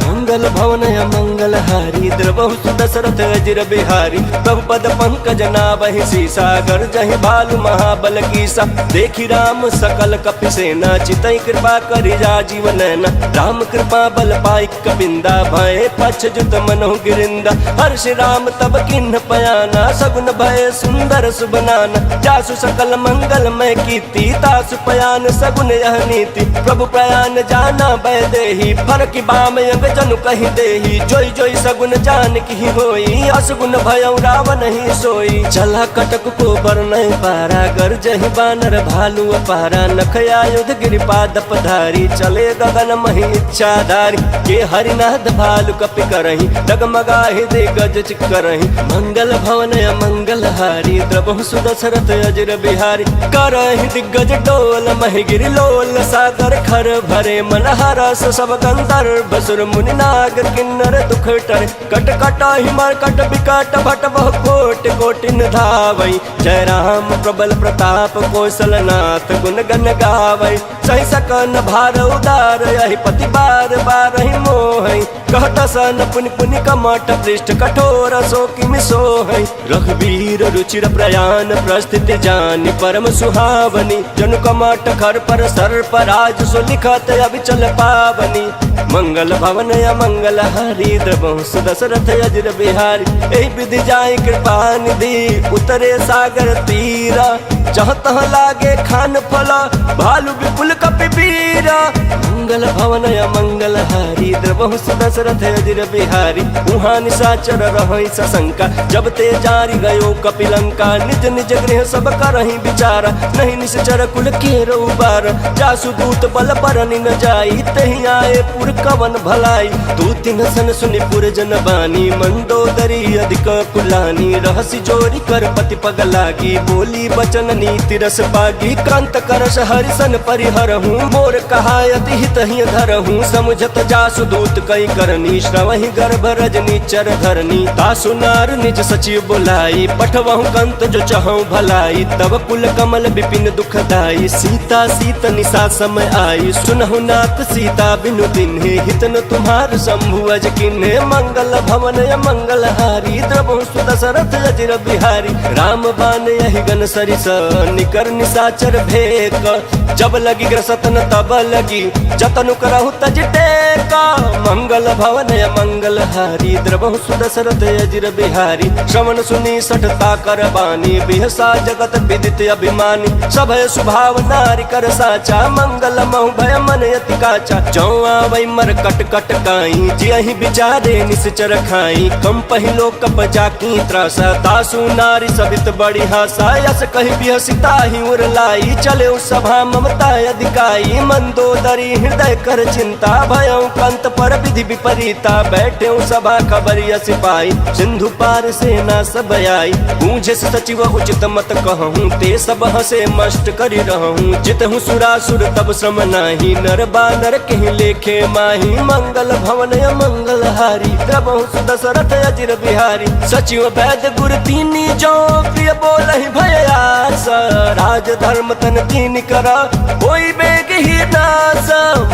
मंगल भवन मंगल हारी, द्रबहु सुदशरथ अजिर बिहारी। प्रभु पद पंकज नावहि सीसा, गर्जहि भालु महाबल कीसा। देखी राम सकल कपिसेना, चितई कृपा करि राजीव नैना। राम कृपा बल पाई कपिंदा, भय पछ जुत मनहु गिरिंदा। हर्ष राम तब किन्ह पयाना, सगुन भय सुंदर सुबनाना। जासु सकल मंगल मैं कीर्ति, तासु पयान सगुन यह नीति। प्रभु प्रयान जाना भय देहि, फरकि बाम अंग जनु कहि देहि। जोई जोई सगुन जान की होई, असगुन भयउ रावण ही सोई। चला कटक को बरनय पारा, गर्जहि बानर भालु अपारा। नख आयुध गिरिपाद पधारी, चले गगन महि इच्छाधारी। के हरिनाथ भालु कपि करहि, डगमगाहि दिग्गज चिक्करहि। मंगल भवन मंगल हारी, द्रबहु सुदशरथ अजिर बिहारी। करहि दिग्गज डोल महि गिरि लोल, सागर खर भरे मन हरस। सब गंधर्व सुर मुनि नागर किन्नर दुख टरे। कट कटाहि मरकट बिकट भट बहु कोटि कोटिन धावै। जय राम प्रबल प्रताप कौशलनाथ, गुण गण गावै। सहि सकन भार उदार, यहि पति बार बारहि मोहै। कहत सन पुनि पुनि कमठ पृष्ठ, कठोर सो किमि सोहै। रघुवीर रुचिर प्रयाण, प्रस्थिति जानि परम सुहावनी। जनु कमठ खर पर सर्प राज, सो लिखत अविचल पावनी। मंगल भवन मंगल हारी, द्रबहु सुदशरथ अजिर बिहारी। एहि विधि जाई कृपा निधि, उतरे सागर तीरा। जहाँ तहाँ लागे खान फला, भालु विपुल कपि बीरा। मंगल भवन मंगल हारी, द्रबहु सुदशरथ अजिर बिहारी। उहाँ निशाचर रहै सशंका, जब ते जारी गयो कपिलंका। निज निज गृह सब करहि विचारा, नहीं निश्चर कुल केरो उबार। जासु दूत बल बरनि न जाई, तहि आए पुर कवन भलाई। तू तिन सन सुनि पुर जन बानी, मंदोदरी अधिक कुलानी। रहसि जोरी कर पति पग लागी, बोली बचन नीति रस पागी। कांत करस हरिसन परिहरहूँ, मोर कहायति हित ही धरहूँ। समुझत जासु दूत कई करनी, श्रवहि गर्भ रजनी चर धरनी। तासु नार निज सचिव बुलाई, पठवहु कंत जो चहु भलाई। तब कुल कमल विपिन दुखदाई, सीता सीत निशा समय आई। सुनहु नाथ सीता बिनु तिन्हे, हित न तुम्हार शंभु अज किन्हे। मंगल भवन मंगल हारी, द्रबहु सुदशरथ अजिर बिहारी। राम बान यहि गन सरिस, निकर निशाचर भेक। जब लगी ग्रसतन तब लगी, जतनु करहु तज टेका। मंगल भवन मंगल हारी, द्रबहु सुदशरथ अजिर बिहारी। श्रवण सुनी सठता कर बानी, बिहसा जगत विदित अभिमानी। सभय सुभाव नारी कर साचा, मंगल महु भय मन यति काचा। जौ आवै मर कट कट काई, जियहि विचारे निश्चर खाई। कम पहिलो कप जाकी त्रासा, तासु नारी सबित बड़ी हासा। यस कहि बिहसिता ही उर लाई, चले उस सभा ममता अधिकाई। मंदोदरी हृदय कर चिंता, भयउ कंत पर विधि विपरीता। बैठे सभा खबरिया सिपाही, सिंधु पार सेना सब आई। पूछे सचिव उचित मत कहूँ, ते सब हसे मष्ट करि रहूँ। जितहु सुरासुर तब श्रम नाही, नर बानर कहि लेखे माही। मंगल भवन मंगल हारी, द्रबहु सुदशरथ अजिर बिहारी। सचिव वैद्य गुर तीनी, जो प्रिय बोलहि भय आस। राज धर्म तन तीन करा, कोई बेग ही नास।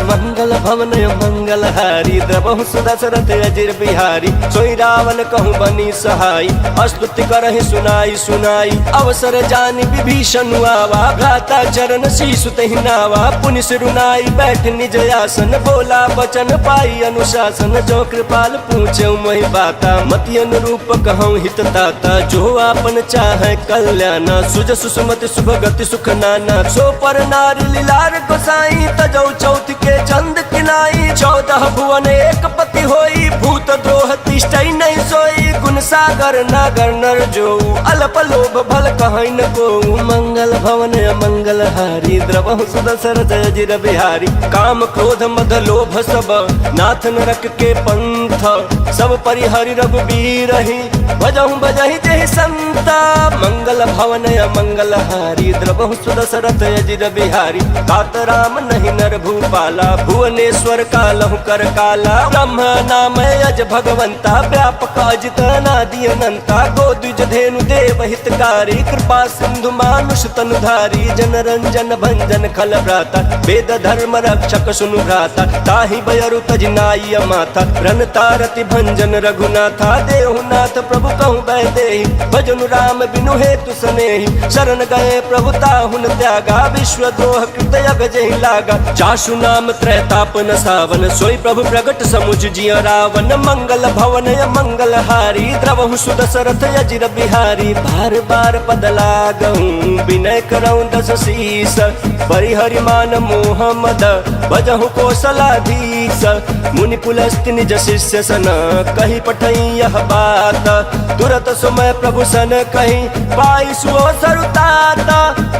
मंगल भवन मंगल हारी, द्रबहु सुदशरथ अजिर बिहारी। सोई रावण कहूँ बनी सहाई, स्तुति करहि सुनाई सुनाई। अवसर जानि विभीषण आवा, भ्राता चरण शीशु तहि नावा। पुनि सिरुनाई बैठ निज आसन, बोला बचन पाई अनुशासन। जो कृपाल पूछे मोहि बाता, मति अनुरूप कहूँ हित ताता। जो आपन चाहे कल्याणा, सुज सुसुमति शुभ गति सुख नाना। सो पर नारी लीलार गोसाई, तजौ चौथ के चंद किनाई। 14 भुवन एक पति होई, भूत द्रोह तिष्ठई नहीं सोई। गुण सागर नागर नर जो, अल्प लोभ भल कहै न को। मंगल भवन मंगलहारी द्रवहु सुदशरथ अजिर बिहारी। काम क्रोध मद लोभ सब नाथ नरक के पंथ, सब परिहरि रघुबीर ही भजहु बजहि जहि संत। मंगल भवन मंगलहारी द्रवहु सुदशरथ अजिर बिहारी। तात राम नहीं नर भूपाला, भुवनेश्वर कालहु कर काला। ब्रह्म नाम अज भगवंता, व्यापक अजित अनादि अनंता। गोद्विज धेनु देव हितकारी, कृपा सिंधु मानुष तनुधारी। जन रंजन भंजन खल भ्राता, वेद धर्म रक्षक सुनु भ्राता। ताहि बयरु तजनाई माथा, रन तारति भंजन रघुनाथा। देहुनाथ प्रभु कहु बैदेहि, भजनु राम बिनु हेतु सनेहि। शरण गए प्रभु ताहुन त्यागा, विश्व द्रोह कृत जहि लागा। चासु नाम त्रैताप न सावन, सोई प्रभु प्रगट समुझ जिय रावण। मंगल भवन मंगलहारी, द्रवहु सुदशरथ अजिर बिहारी। बार बार पद लागहु, विनय करऊँ दस शीस। परिहरि मान मोह मद, भजहु कौशलाधीश। मुनि पुलस्त्य निज शिष्य सन, कही पठई यह बात। तुरत सुमय प्रभु सन कही, पाई सुओ सरुतात।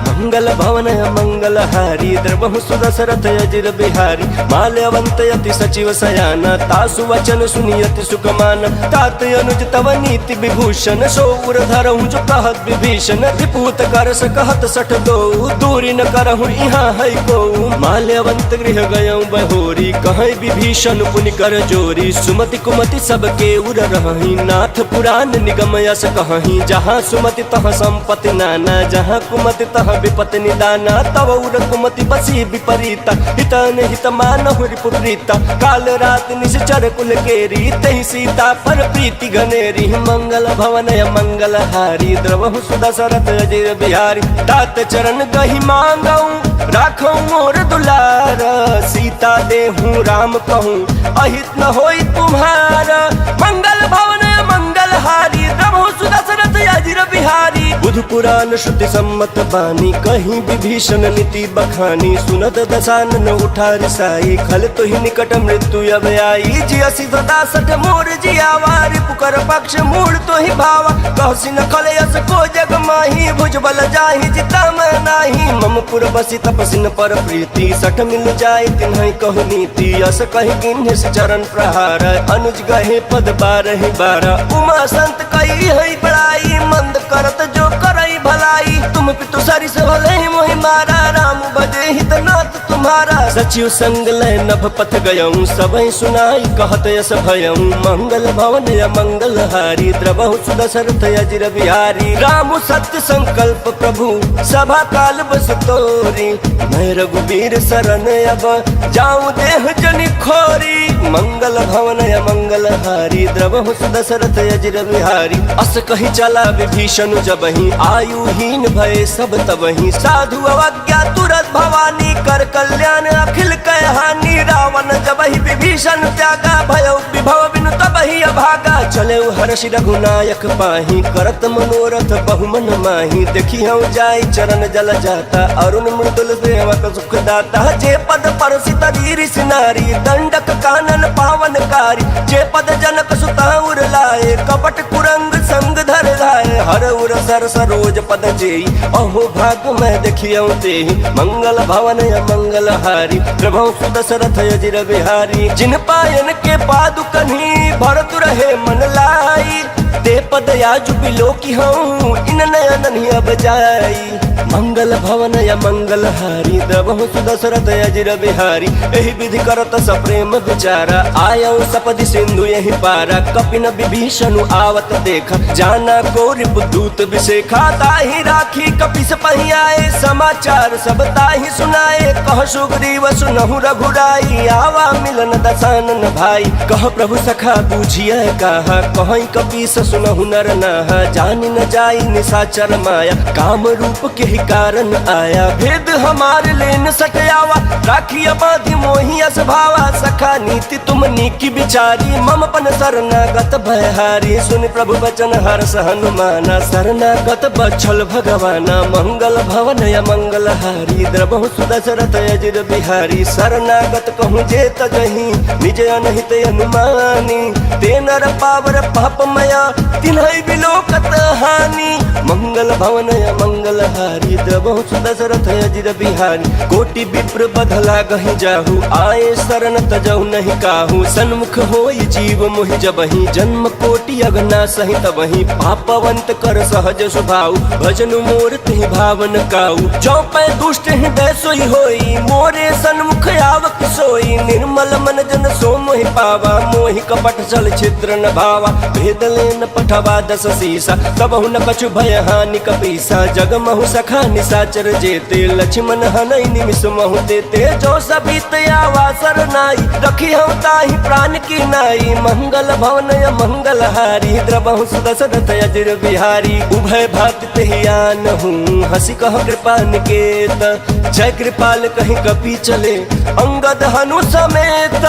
मंगल भवन मंगलहारी, द्रवहु सुदशरथ अजिर बिहारी। माल्यवंत यति सचिव सयाना, तासु वचन सुनियति सुखमान। तात अनुज तव नीति विभूषण, सौर धरहु जो कहत विभीषण। रिपुत कर सकहत सठ दो, दूरी न करहु यहाँ है को। माल्यवंत गृह गयऊँ बहोरी, कहीं विभीषण पुनि कर जोरी। सुमति कुमति सबके उर रही, नाथ पुराण निगम यस कहीं। जहाँ सुमति तहाँ संपत्ति नाना, जहाँ कुमति तहाँ विपत्ति निदाना। तव उर कुमति बसी विपरीता, हितन हित मानहु रिपुप्रीता। काल रात निश्चर कुल केरी, तहि सीता पर प्रीति घनेरी। मंगल भवन मंगलहारी, द्रवहु सुदशरथ अजिर बिहारी। तात चरण गहि मांगऊँ, राखऊँ मोर दुलार। सीता देहूँ राम कहूँ, अहित न होई तुम्हारा। मंगल भवन मंगलहारी, द्रवहु सुदशरथ अजिर बिहारी। बुध पुराण श्रुति सम्मत बानी, कहीं विभीषण नीति बखानी। सुनत दशानन उठा रिसाई, खल तो ही निकट मृत्यु अब आई। जियसि सदा सठ मोर जियावा, रिपुकर पक्ष मूल तो ही भावा। कहसि न खल यस को जग माही, भुज बल जाहि जिता मैं नाही। मम पुर बसी तपसिन पर प्रीति, सठ मिल जाय तिन्हि कहु नीति। यस कहि किन्हि चरण प्रहार, अनुज गहे पद बारहि बारा। उमा संत कही है बड़ाई, मंद करत जो करई भलाई। तुम पितु सरिस भले ही मोहि मारा, राम बजे हित नाथ तुम्हारा। सचिव संग लय नभ पथ गयऊँ, सबहि सुनाई कहत यस भयऊँ। मंगल भवन मंगलहारी, द्रवहु सुदशरथ अजिर बिहारी। राम सत्य संकल्प प्रभु, सभा काल बस तोरी। मैं रघुबीर शरण अब, जाऊँ देह जनि खोरी। मंगल भवन मंगलहारी, द्रवहु सुदशरथ अजिर बिहारी। अस कही चला विभीषण जबहि, आयुहीन भय सब तबहि। साधु अवज्ञा तुरत भवानी, कर कल्याण अखिल कय हानि। रावण जबहि विभीषण त्यागा, भय विभव बिनु तबहि अभागा। चले हर्षि रघुनायक पाही, करत मनोरथ बहुमन माही। देखी हूँ जाय चरण जल जाता, अरुण मृदुल सेवक सुख दाता। जे पद परसित रीरिस नारी, दंडक कानन पावनकारी। जे पद जनक सुता उर लाए, कपट कुरंग संग धर लाए। हर उर सर सरोज पद जेई, अहो भाग मैं देखियऊँ तेहि। मंगल भवन मंगलहारी, प्रभु सुदशरथ अजिर बिहारी। जिन पायन के पादुकन्हि, भरत रहे मन लाई। ते पद याजु बिलो की हूँ, इन नयन अब जाई। मंगल भवन मंगलहारी, द्रवहु सुदशरथ अजिर बिहारी। एहि विधि करत सप्रेम विचारा, आयऊ सपदि सिंधु यही पारा। कपिन विभीषण आवत देखा, जाना को रिपुदूत विशेखा। ताहि राखी कपिस पहि आए, समाचार सब ताहि सुनाए। कह सुग्रीव सुनहु रघुराई, आवा मिलन दशानन भाई। कह प्रभु सखा बूझिए कहा, कहीं कपीस सुनहु नर नाहा। जान न जाई निशाचर माया, काम रूप के ही कारण आया। भेद हमारे लेन सटयावा, राखिया बाधि मोहि अस भावा। सखा नीति तुम नीकी बिचारी, मम पन शरणागत भयहारी। सुन प्रभु वचन हर्ष हनुमाना, शरणागत बछल भगवाना। मंगल भवन मंगलहारी, द्रवहु सुदशरथ अजिर बिहारी। शरणागत कहूँ जे तजहि, निज अनहित अनुमानी। ते नर पावर पापमया, तिन्हि बिलोकत हानि। मंगल मंगल भवन मंगल हारी द्रवहु सुदशरथ अजिर बिहारी। कोटि विप्र बधला गहि जाहु आए शरण तजहु नहीं काहू। सन्मुख होई जीव मोहि जबहि जन्म कोटि अगना सहि तबहि। पापवंत कर सहज स्वभाव भजनु मोर तिहि भावन काऊ। चौपै दुष्ट हृदय सोई होई मोरे सन्मुख आवक सोई। निर्मल मन जन सो मोहि पावा मोहि कपट छल छिद्र न भावा। भेद लेन पठवा दस सीसा तबहु न कछु भय हानि कपीसा। जगमहु सखा निसाचर जेते लक्ष्मण हनई निमिष महु देते। जो सबीत आवा सरनाई रखी हूँ ताहि प्राण की नाई। मंगल भवन मंगल हारी द्रवहु सुदशरथ अजिर बिहारी। उभय भात तेहि आनहु हंसी कह कृपा निकेत। जय कृपाल कहीं कपि चले अंगद हनु समेत।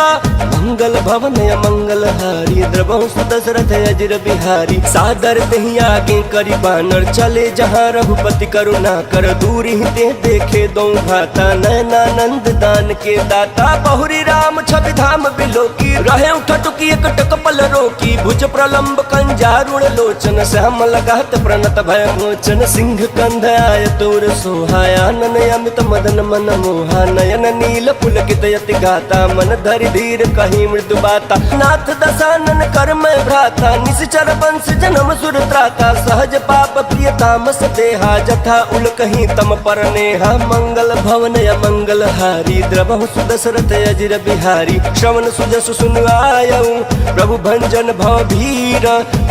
मंगल भवन मंगल हारी द्रवहु सुदशरथ अजिर बिहारी। सादर तेहि आगे करि बानर चले जहाँ रघुपति करुणा कर। दूरी ते देखे दो घाता नयनानंद दान के दाता। बहुरी राम छवि धाम बिलोकी रहे उठटुकी एक टकपल रोकी। भुज प्रलंब कंजारुण लोचन श्याम लगात प्रणत भय मोचन। सिंह कंध आय तोर सोहाया नन अमित मदन मन मोहा। नयन नील पुलकित यति गाता मन धरि धीर कही मृदु बाता। नाथ दशानन कर मैं भ्राता निश्चर वंश जन्म सुर त्राता। सहज पाप प्रिय तामस देहा जथा उल कहीं तम पर नेहा। मंगल भवन मंगल हारी द्रवहु सुदशरथ अजिर बिहारी। श्रवण सुजसु सुन आयऊ प्रभु भंजन भव भीर।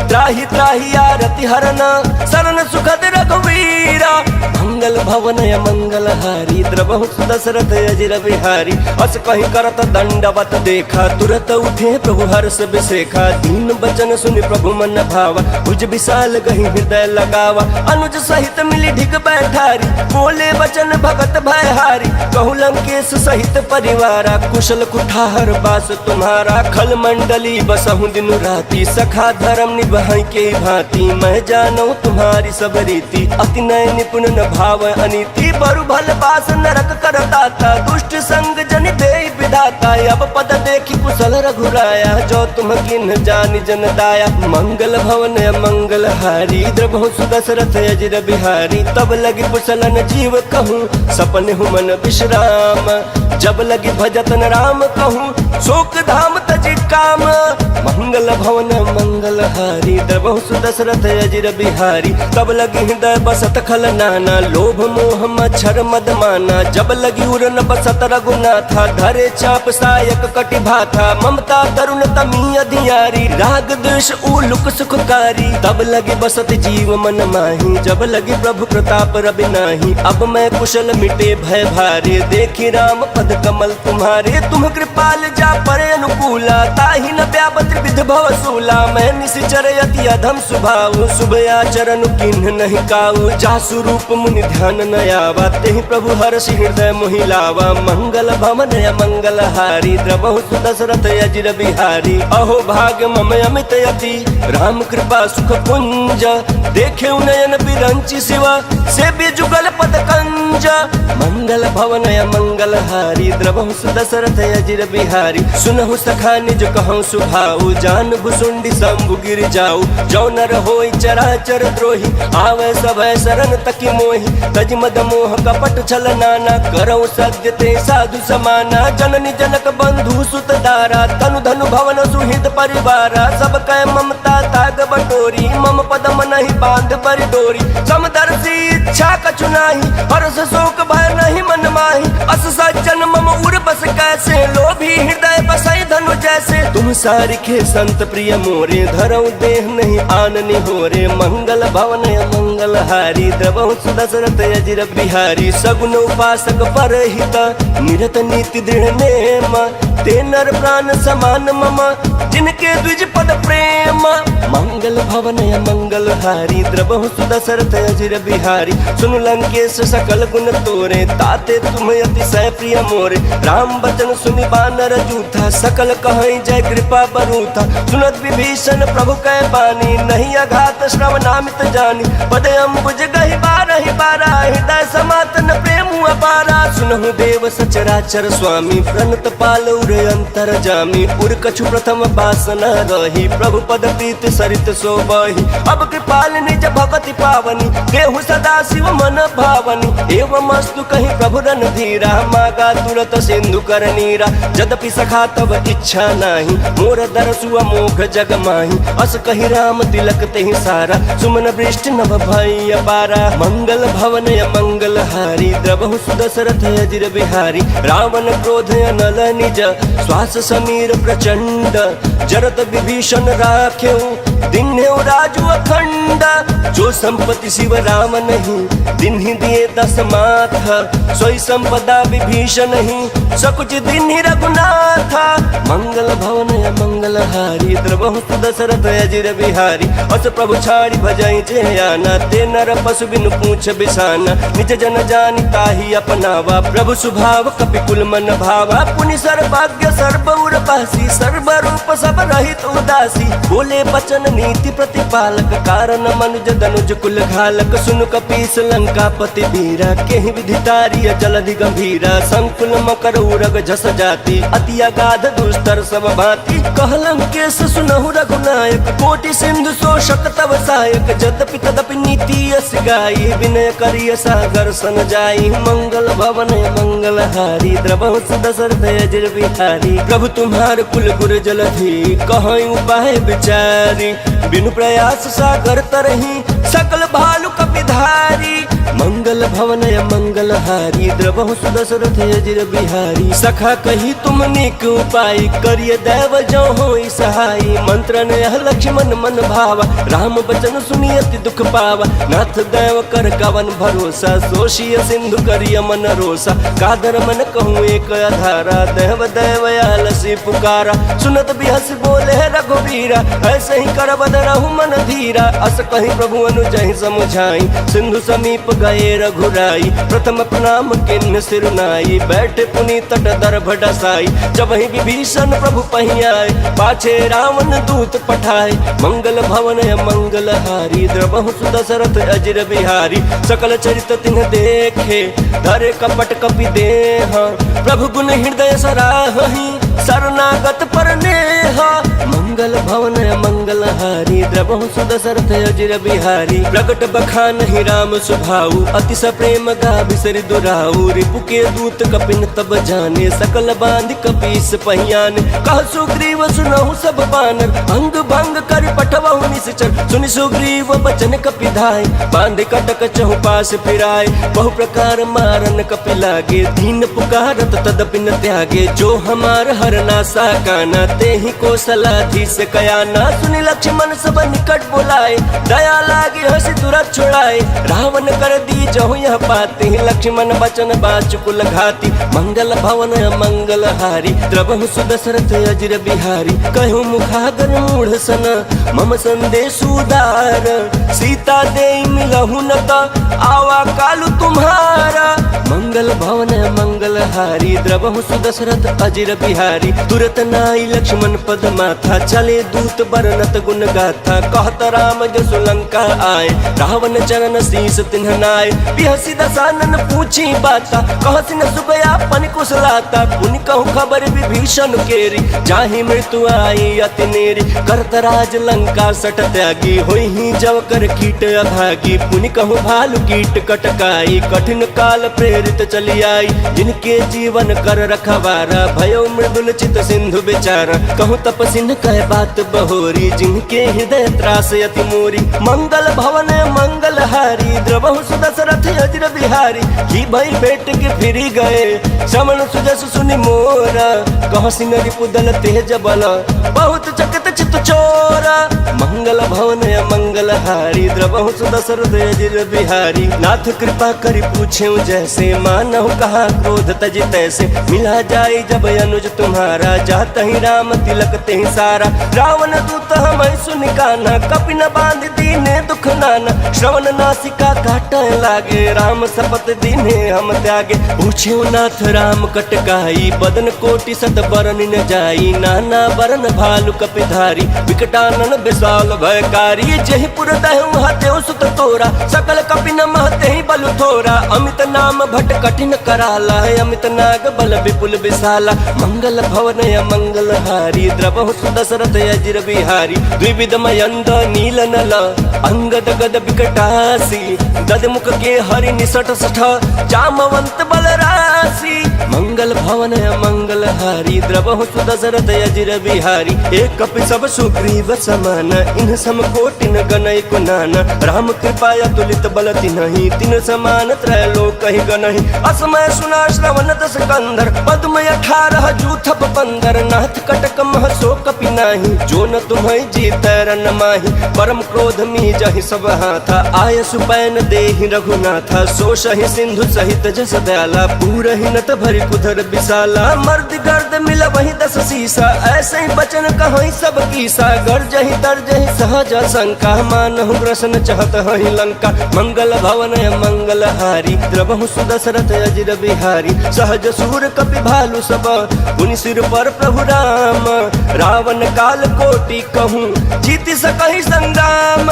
त्राहि त्राहि आरति हरन शरण सुखद रघुवीरा। मंगल भवन मंगल हारी द्रवहु सुदशरथ अजिर बिहारी। अस कहीं करत दंडवत देखा तुरत उठे प्रभु हर्ष बिसेखा। दीन बचन सुनि प्रभु मन भावा भुज विशाल गहि हृदय लगावा। अनुज सहित मिली ढिग बैठारी बोले वचन भगत भयहारी। कहु लंकेश सहित परिवारा कुशल कुठार बास तुम्हारा। खल मंडली बसहु दिन राति सखा धर्म निभाई के भांति। मैं जानू तुम्हारी सब रीति अति नय निपुण न भाव अनीति। बरु भल बास नरक करताता दुष्ट संग जन दे विधाता। अब पद देखी कुशल रघुराया जो तुम किन जानि जन दाया। मंगल भवन मंगल हारी द्रवहु सुदशरथ अजिर बिहारी। तब लगी कुशलन जीव कहूँ सपन हूँ मन विश्राम। जब लगी भजतन राम कहूँ शोक धाम तजि काम। मंगल भवन मंगल हारी द्रवहु सुदशरथ अजिर बिहारी। तब लगी हृदय बसत खल नाना लोभ मोह मच्छर मद माना। जब लगी उरन बसत रघुनाथा धरे चाप सायक कटि भाथा। ममता तरुण तमी अधियारी राग द्वेष उलुक सुखकारी। तब लगी बसत जीव मन माही जब लगी प्रभु प्रताप रवि नाही। अब मैं कुशल मिटे भय भारे देखी राम पद कमल तुम्हारे। तुम कृपाल जा परे अनुकूला ताहि न व्यापत विध भव सूला। मैं निशिचर यति अधम स्वभाव शुभ आचरण किन्ह नहीं काऊ। जासु रूप मुनि ध्यान न आवा तेहि प्रभु हर्षि हृदय मोहि लावा। मंगल भवन मंगल हारी द्रवहु सुदशरथ अजिर बिहारी। अहो भाग्य मम अमित यति राम कृपा सुख पुंज। देखे नयन बिरंचि शिवा सेव्य जुगल पद कंज। मंगल भवन मंगल हारी द्रवहु सुदशरथ अजिर बिहारी। सुनहु सखा निज कहूँ सुभाऊ जान भुसुंडी शंभु गिर जाऊ। जो नर होई चराचर द्रोही आवे सभय शरण तकी मोहि। तज मद मोह कपट छल नाना करौ सद्य ते साधु समाना। जननी जनक बंधु सुत दारा तनु धनु भवन सुहृद परिवारा। सब कै ममता ताग बटोरी मम पदम नहीं बांध पर डोरी। समदर्शी इच्छा कछु नाही हर्ष शोक भय नहीं मन माही। अस सज्जन मम उर बस कैसे लोभी हृदय बसई धनु जैसे। तुम सारिखे संत प्रिय मोरे धरौ देह नहीं आननि होरे। मंगल भवन मंगल हारी द्रवहु सुदशरथ अजिर बिहारी। सगुन उपासक परहित निरत नीति दृढ़ नेम। ते नर प्राण समान मम जिनके द्विज पद प्रेम। मंगल भवन मंगल हारी द्रवहु सुदशरथ अजिर बिहारी। सुन लंकेश सकल गुण तोरे ताते तुम अतिशय प्रिय मोरे। राम बचन सुनि बानर जूथा सकल कहीं जय कृपा बरूथा। सुनत विभीषण प्रभु कै बानी नहीं अघात श्रवणामित जानी। पद अम्बुज गहि बारहि बारा हृदय समातन प्रेम अपारा। सुनहु देव सचराचर स्वामी प्रणत पाल उर अंतर जामी। उर कछु प्रथम बासना रही प्रभु पद प्रीत सरित सोबहि। अब कृपाल निज भगत अति पावनी देहु सदा शिव मन भावनी एवं अस्तु कहीं प्रभु रन धीरा मागा तुरत सिंधु कर नीरा जदपि सखा तब इच्छा नाही मोर दरसु अमोघ जग माही अस कही राम तिलक तेहि सारा सुमन वृष्टि नभ भई अपारा मंगल भवन मंगल हारी द्रवहु सुदशरथ अजिर बिहारी रावण क्रोध अनल निज श्वास समीर प्रचंड जरत विभीषण राख्यऊ दिन्हेउ राजु अखंड जो संपत्ति शिव राम नहीं दिन्हि दिए दस माथ सोई संपदा विभीषण नहीं सकुच दिन्हि रघुनाथ मंगल भवन मंगल हारी द्रवहु सुदशरथ अजिर बिहारी अस प्रभु छाड़ी भजई जे आना ते नर पशु बिनु पूछ बिसाना निज जन जानि ताहि अपनावा प्रभु सुभाव कपिकुल मन भावा पुनि सर्वज्ञ सर्व उर पासी सर्व रूप सब रहित उदासी बोले बचन नीति प्रतिपालक कारण मनुज धनुज कुल घालक सुन कपीस लंकापति वीरा केहि विधितारिय जलधि गंभीरा संकुल मकर उरग झस जाति अति अगाध दुस्तर सब भांति कहलम केस सुनहु रघुनायक कोटि सिंधु शोषक तव सहायक जदपि तदपि नीति यस गाई विनय करिय सागर सन जाई मंगल भवन मंगल हारी द्रवहु सुदशरथ अजिर बिहारी प्रभु तुम्हार कुल गुर जलधि कहै उपाय विचारी बिनु प्रयास सागर तरही सकल भालु कपिधारी मंगल भवन मंगल हारी द्रवहु सुदशरथ अजिर बिहारी सखा कही तुम निक उपाय करिय दैव जो होई सहाई मंत्र ने लक्ष्मण मन भावा राम बचन सुनियति दुख पावा नाथ दैव कर कवन भरोसा सोशिय सिंधु करिय मन रोसा कादर मन कहूँ एक आधारा देव दैव आलसी पुकारा सुनत बिहस बोले रघुवीरा ऐसे ही कर बदरहु मन धीरा अस कहीं प्रभु अनुजहि समझाई सिंधु समीप गए रघुराई प्रथम प्रणाम किन्न सिरुनाई बैठे पुनि तट दर्भ डसाई जब ही विभीषण प्रभु पही आए पाछे रावण दूत पठाए मंगल भवन मंगल हारी द्रवहु सुदशरथ अजिर बिहारी सकल चरित तिन्ह देखे धरे कपट कपि देह प्रभु गुण हृदय सराहहि शरणागत पर नेह मंगल भवन मंगल हारी द्रवहु सुदशरथ अजिर बिहारी प्रकट बखान ही राम सुभाऊ अतिश प्रेम गा बिसरि दुराऊ रिपु के दूत कपिन तब जाने सकल बांध कपीस पहियान कह सुग्रीव सुनहु सब बानर अंग भंग कर पठवहु निश्चर सुनि सुग्रीव बचन कपिधाय बांध कटक चहु पास फिराय बहु प्रकार मारन कपि लागे दीन पुकारत तदपि न त्यागे जो हमार हरना साकाना ते ही कौशलाधीश कयाना सुनि लक्ष्मण सब निकट बुलाए दया लागे हंसी तुरंत छुड़ाए रावण कर दी जहु यह पाते लक्ष्मण बचन बाचुकुल घाती मंगल भवन मंगल हारी द्रवहु सुदशरथ अजिर बिहारी कहु मुखागर मूढ़ सन मम संदेश उदार सीता दे मिलहु न आवा कालु तुम्हारा मंगल भवन मंगल हारी द्रवहु सुदशरथ अजिर बिहारी तुरत नाई लक्ष्मण पद माथा चले दूत बरनत गुण गाथा कहत राम जसु लंका आए रावण चरण शीस तिन्ह नाय बिहसी दसानन पूछी बाता कहसी न सुगया पन कुशलाता पुनि कहूँ खबर विभीषण केरी जाहि मृत्यु आई अति नेरी करत राज लंका सट त्यागी होई ही जव कर कीट अभागी पुनि कहूँ भालु कीट कटकाई कठिन काल प्रेरित चली आई जिनके जीवन कर रखवारा भयो मृदुल चित सिंधु बेचारा कहूँ तपसिन कह बात बहोरी जिनके हृदय त्रास अति मोरी मंगल भवन मंगल हारी द्रवहु सुदशरथ अजिर बिहारी ही भई बेट के फिरी गए समन सुजस सुनि मोरा कहसी नरि पुदल तेज बल बहुत चकित चित चोरा मंगल भवन मंगल हारी द्रवहु सुदशरथ अजिर बिहारी नाथ कृपा करि पूछे जैसे मानहु कहा क्रोध तज तैसे मिला जाए जब अनुज तुम्हारा जात ही राम तिलक ते सारा रावण दूत हम सुनि कान्हा कपि न बांध दीने दुख नाना श्रवण नासिका काट लागे राम सपत दीने हम त्यागे पूछे नाथ राम कटकाई बदन कोटि सत बरन न जाई नाना बरन भालु कपिधारी बिहारी विकटानन विशाल भयकारी जहि पुर दहु हतेउ सुत तोरा सकल कपिन महते ही बलु थोरा अमित नाम भट कठिन कराला अमित नाग बल विपुल विशाला मंगल भवन मंगल हारी द्रवहु सुदशरथ अजिर बिहारी द्विविध मयंद नील नल अंगद गद विकटासी गद मुख के हरि निसठ सठ जामवंत बलरासी मंगल भवन मंगल हारी द्रवहु सुदशरथ अजिर बिहारी एक कपि सब सुग्रीव समान इन सम कोटिन गणय कुनान राम कृपा तुलित बल तिन्हि तिन समान त्रैलोक कहि गणहि असमय सुना श्रवण दस कंधर पद्म 18 जूथप 15 नाथ कटक मह सो कपि नाही जो न तुम्हि जीतै रन माहि परम क्रोध मी जहि सब हाथा आय सुपैन देहि रघुनाथा सो सहि सिंधु सहित जस दयाला पूरहि नत भरि कुधर विशाला मर्द गर्द मिल वही 10 सीसा ऐसे ही बचन कहि सब कीसा गर्जहि तरजहि सहज शंका मानहु ग्रसन चहत हहि लंका मंगल भवन मंगल हारी द्रवहु सुदशरथ अजिर बिहारी सहज सूर कपि भालु सब पुनि सिर पर प्रभु राम रावण काल कोटि कहूँ जीति सकहि संग्राम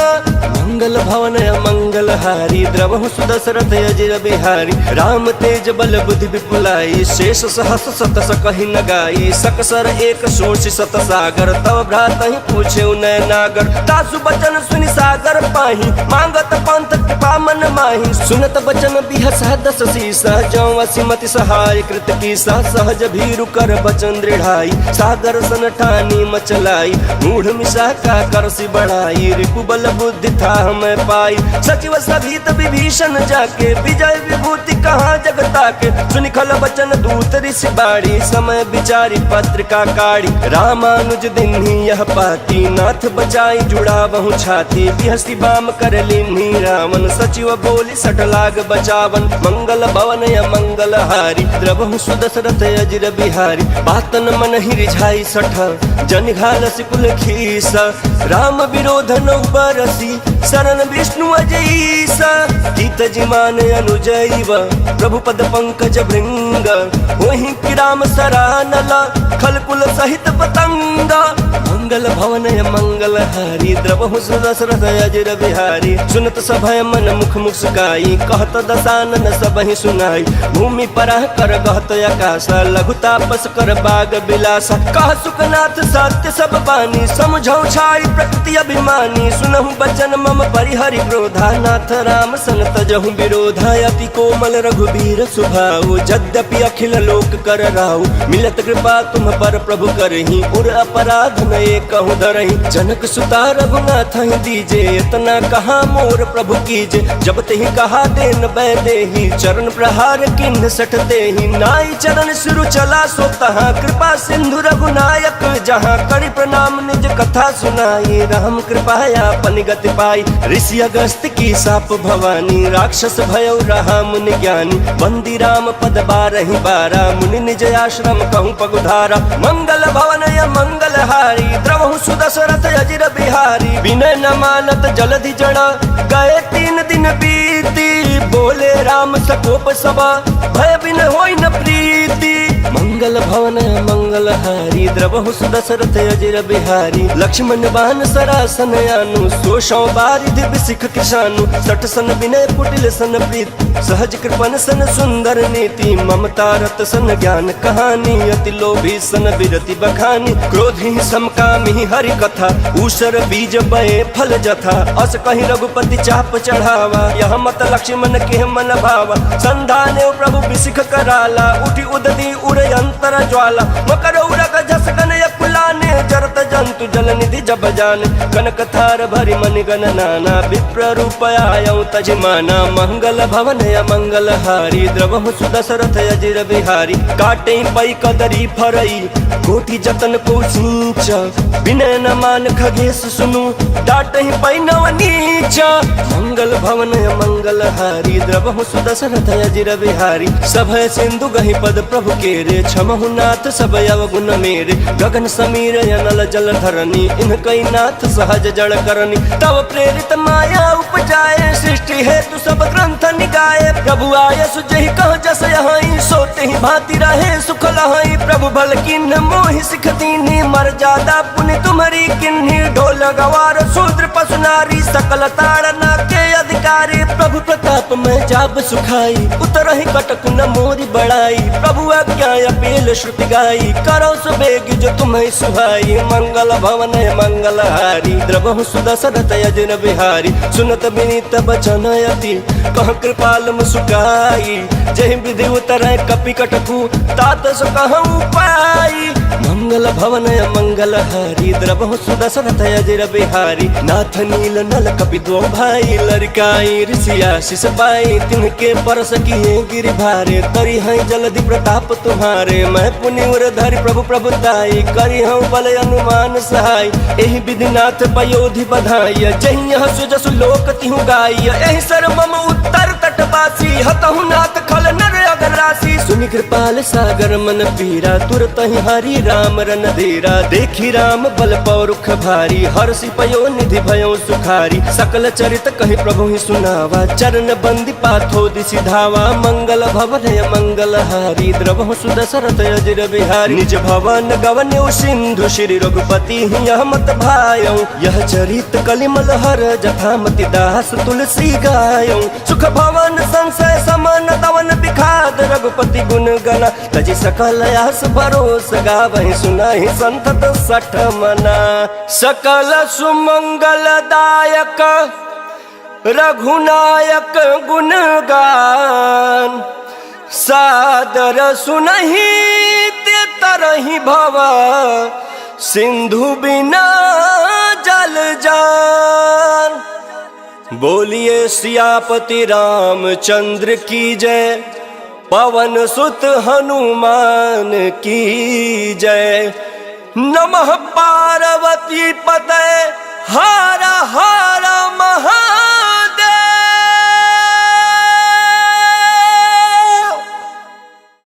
मंगल भवन मंगल हारी द्रवहु सुदशरथ अजिर बिहारी राम तेज बल बुद्धि विपुलाई शेष सहस सत सकहि न गाई सकसर एक सोच सत सागर तव भ्रातहि पूछे नय नागर तासु बचन सुनि सागर पाही मांगत पंथ कृपा मन माही सुनत बचन बिहसा 10 सीसा जौ असिमति सहाय कृत कीसा सहज भीरु कर बचन दृढ़ाई सागर सन ठानी मचलाई मूढ़ मिशा का करसी बढ़ाई रिपु बल बुद्धि था मैं पाई सचिव सभीत विभीषण जाके विजय विभूति कहाँ जगता के सुनि खल बचन दूत ऋषि बाड़ी समय विचारी पत्रिका काढ़ी रामानुज दिन्ही यह पाती नाथ बचाई जुड़ा बहु छाती बिहसी बाम कर लिन्ही रावण सचिव बोली सठ लाग बचावन मंगल भवन मंगल हारी द्रवहु सुदशरथ अजिर बिहारी बातन मन ही रिझाई सठ जन घाल सिकुल खीसा राम विरोध नौ बरसी शरण विष्णु अजईसा गीत जिमान अनुजैव प्रभु पद पंकज भृंग वही कि राम सरानला खलकुल सहित पतंग मंगल भवन मंगल हारी द्रवहु सुदशरथ अजिर बिहारी सुनत सभय मन मुख मुस्काई कहत दसानन सबहि सुनाई भूमि परह कर गहत आकाशा लघु तापस कर बाग बिलासा कह सुखनाथ सत्य सब बानी समझौ छाई प्रकृति अभिमानी सुनहु बचन मम परिहरि क्रोधा नाथ राम सन तजहु विरोधा अति कोमल रघुबीर सुभाऊ यद्यपि अखिल लोक कर राहु मिलत कृपा तुम पर प्रभु करहि उर अपराध नए कहूँ धरहि जनक सुता रघुनाथ ही दीजे इतना कहा मोर प्रभु कीजे जब तेहि कहा देन बै देहि चरण प्रहार किन्ह सठ देहि नाई चरण सिरु चला सो तहाँ कृपा सिंधु रघुनायक जहाँ करि प्रणाम निज कथा सुनाई राम कृपाया पन गति पाई ऋषि अगस्त की साप भवानी राक्षस भयो रहा मुनि ज्ञानी बंदी राम पद 12 मुनि निज आश्रम कहूँ पगुधारा मंगल भवन मंगल हारी द्रवहु सुदशरथ अजिर बिहारी विनय न मानत जलधि जड़ा गए 3 दिन बीती बोले राम सकोप सभा भय बिन होई न प्रीति मंगल भवन मंगल हारी द्रवहु सुदशरथ अजिर बिहारी लक्ष्मण बान सरासन यानु सोशौ बारिधि बिसिख किसानु सठ सन विनय कुटिल सन प्रीत सहज कृपन सन सुंदर नीति ममता रत सन ज्ञान कहानी अति लोभी सन विरति बखानी क्रोधी समकामी हरि कथा ऊसर बीज बए फल जथा अस कहि रघुपति चाप चढ़ावा यह मत लक्ष्मण के मन भावा संधाने प्रभु बिसिख कराला उठी उदती उर अंतर ज्वाला मकर उरग जस गन पुलाने जरत जंतु जल निधि जब जान कनक थार भरि मनि गण नाना विप्र रूप आयौ तजमाना मंगल भवन मंगल हारी द्रवहु सुदशरथ अजिर बिहारी काटे पै कदरी फरई कोटि जतन को सींच विनय न मान खगेश सुनु डाटहि पै नव नीच मंगल भवन मंगल हारी द्रवहु सुदशरथ अजिर बिहारी सभय सिंधु गहि पद प्रभु केरे क्षमहु नाथ सब अवगुण मेरे गगन सम समीर अनल जल धरनी इनकई नाथ सहज जड़ करनी तब प्रेरित माया उपजाए सृष्टि हेतु सब ग्रंथ निगाए प्रभु आय सुजहि कह जस यहीं सोते ही भांति रहे सुख लहई प्रभु भल किन्ह मोहि सिख दीन्ही मर्यादा पुण्य तुम्हारी किन्ही ढोल गवार शूद्र पशु नारी सकल ताड़ना के अधिकारी प्रभु प्रताप में जाब सुखाई उतरहि कटक न मोरी बड़ाई प्रभु आज्ञा अपील श्रुति गाई करो सुबेग जो तुम्हें सुहाई मंगल भवन मंगल हारी द्रवहु सुदशरथ यजन बिहारी सुनत विनीत बचन अति कह कृपाल मुसुकाई जय विधि उतरै कपि कटकु तात सो कहूँ पाई मंगल भवन मंगल हारी द्रवहु सुदशरथ यजन बिहारी नाथ नील नल कपि दो भाई लड़काई ऋषिया शिष पाई तिनके परस किए गिरि भारे करी हैं जलधि प्रताप तुम्हारे मैं पुण्य धरि प्रभु प्रभुताई करी हूँ बल अनुमान सहाय एहि विधिनाथ पयोधि बधाई जहि यह सुजसु लोक तिहु गाय एहि सर मम उत्तर तटवासी हतहु नाथ खल नर अगर राशि सुनि कृपाल सागर मन पीरा तुरत ही हरि राम रन धीरा देखी राम बल पौरुख भारी हर्षि पयो निधि भयो सुखारी सकल चरित कहि प्रभु ही सुनावा चरण बंदी पाथो दिशि धावा मंगल भवन मंगल हारी द्रवहु सुदशरथ यजर बिहारी निज भवन गवन्यु सिंधु श्री रघुपति यह मत भायौ यह चरित कलिमल हर जथामति दास तुलसी गायौ सुख भवन संशय समन दवन बिखाद रघुपति गुण गना तजि सकल आस भरोस गावहि सुनाहि संतत सठ मना सकल सुमंगल दायक रघुनायक गुणगान सादर सुनहि ते तरहि भव सिंधु बिना जल जान बोलिए सियापति रामचंद्र की जय पवन सुत हनुमान की जय नमः पार्वती पते हर हर महा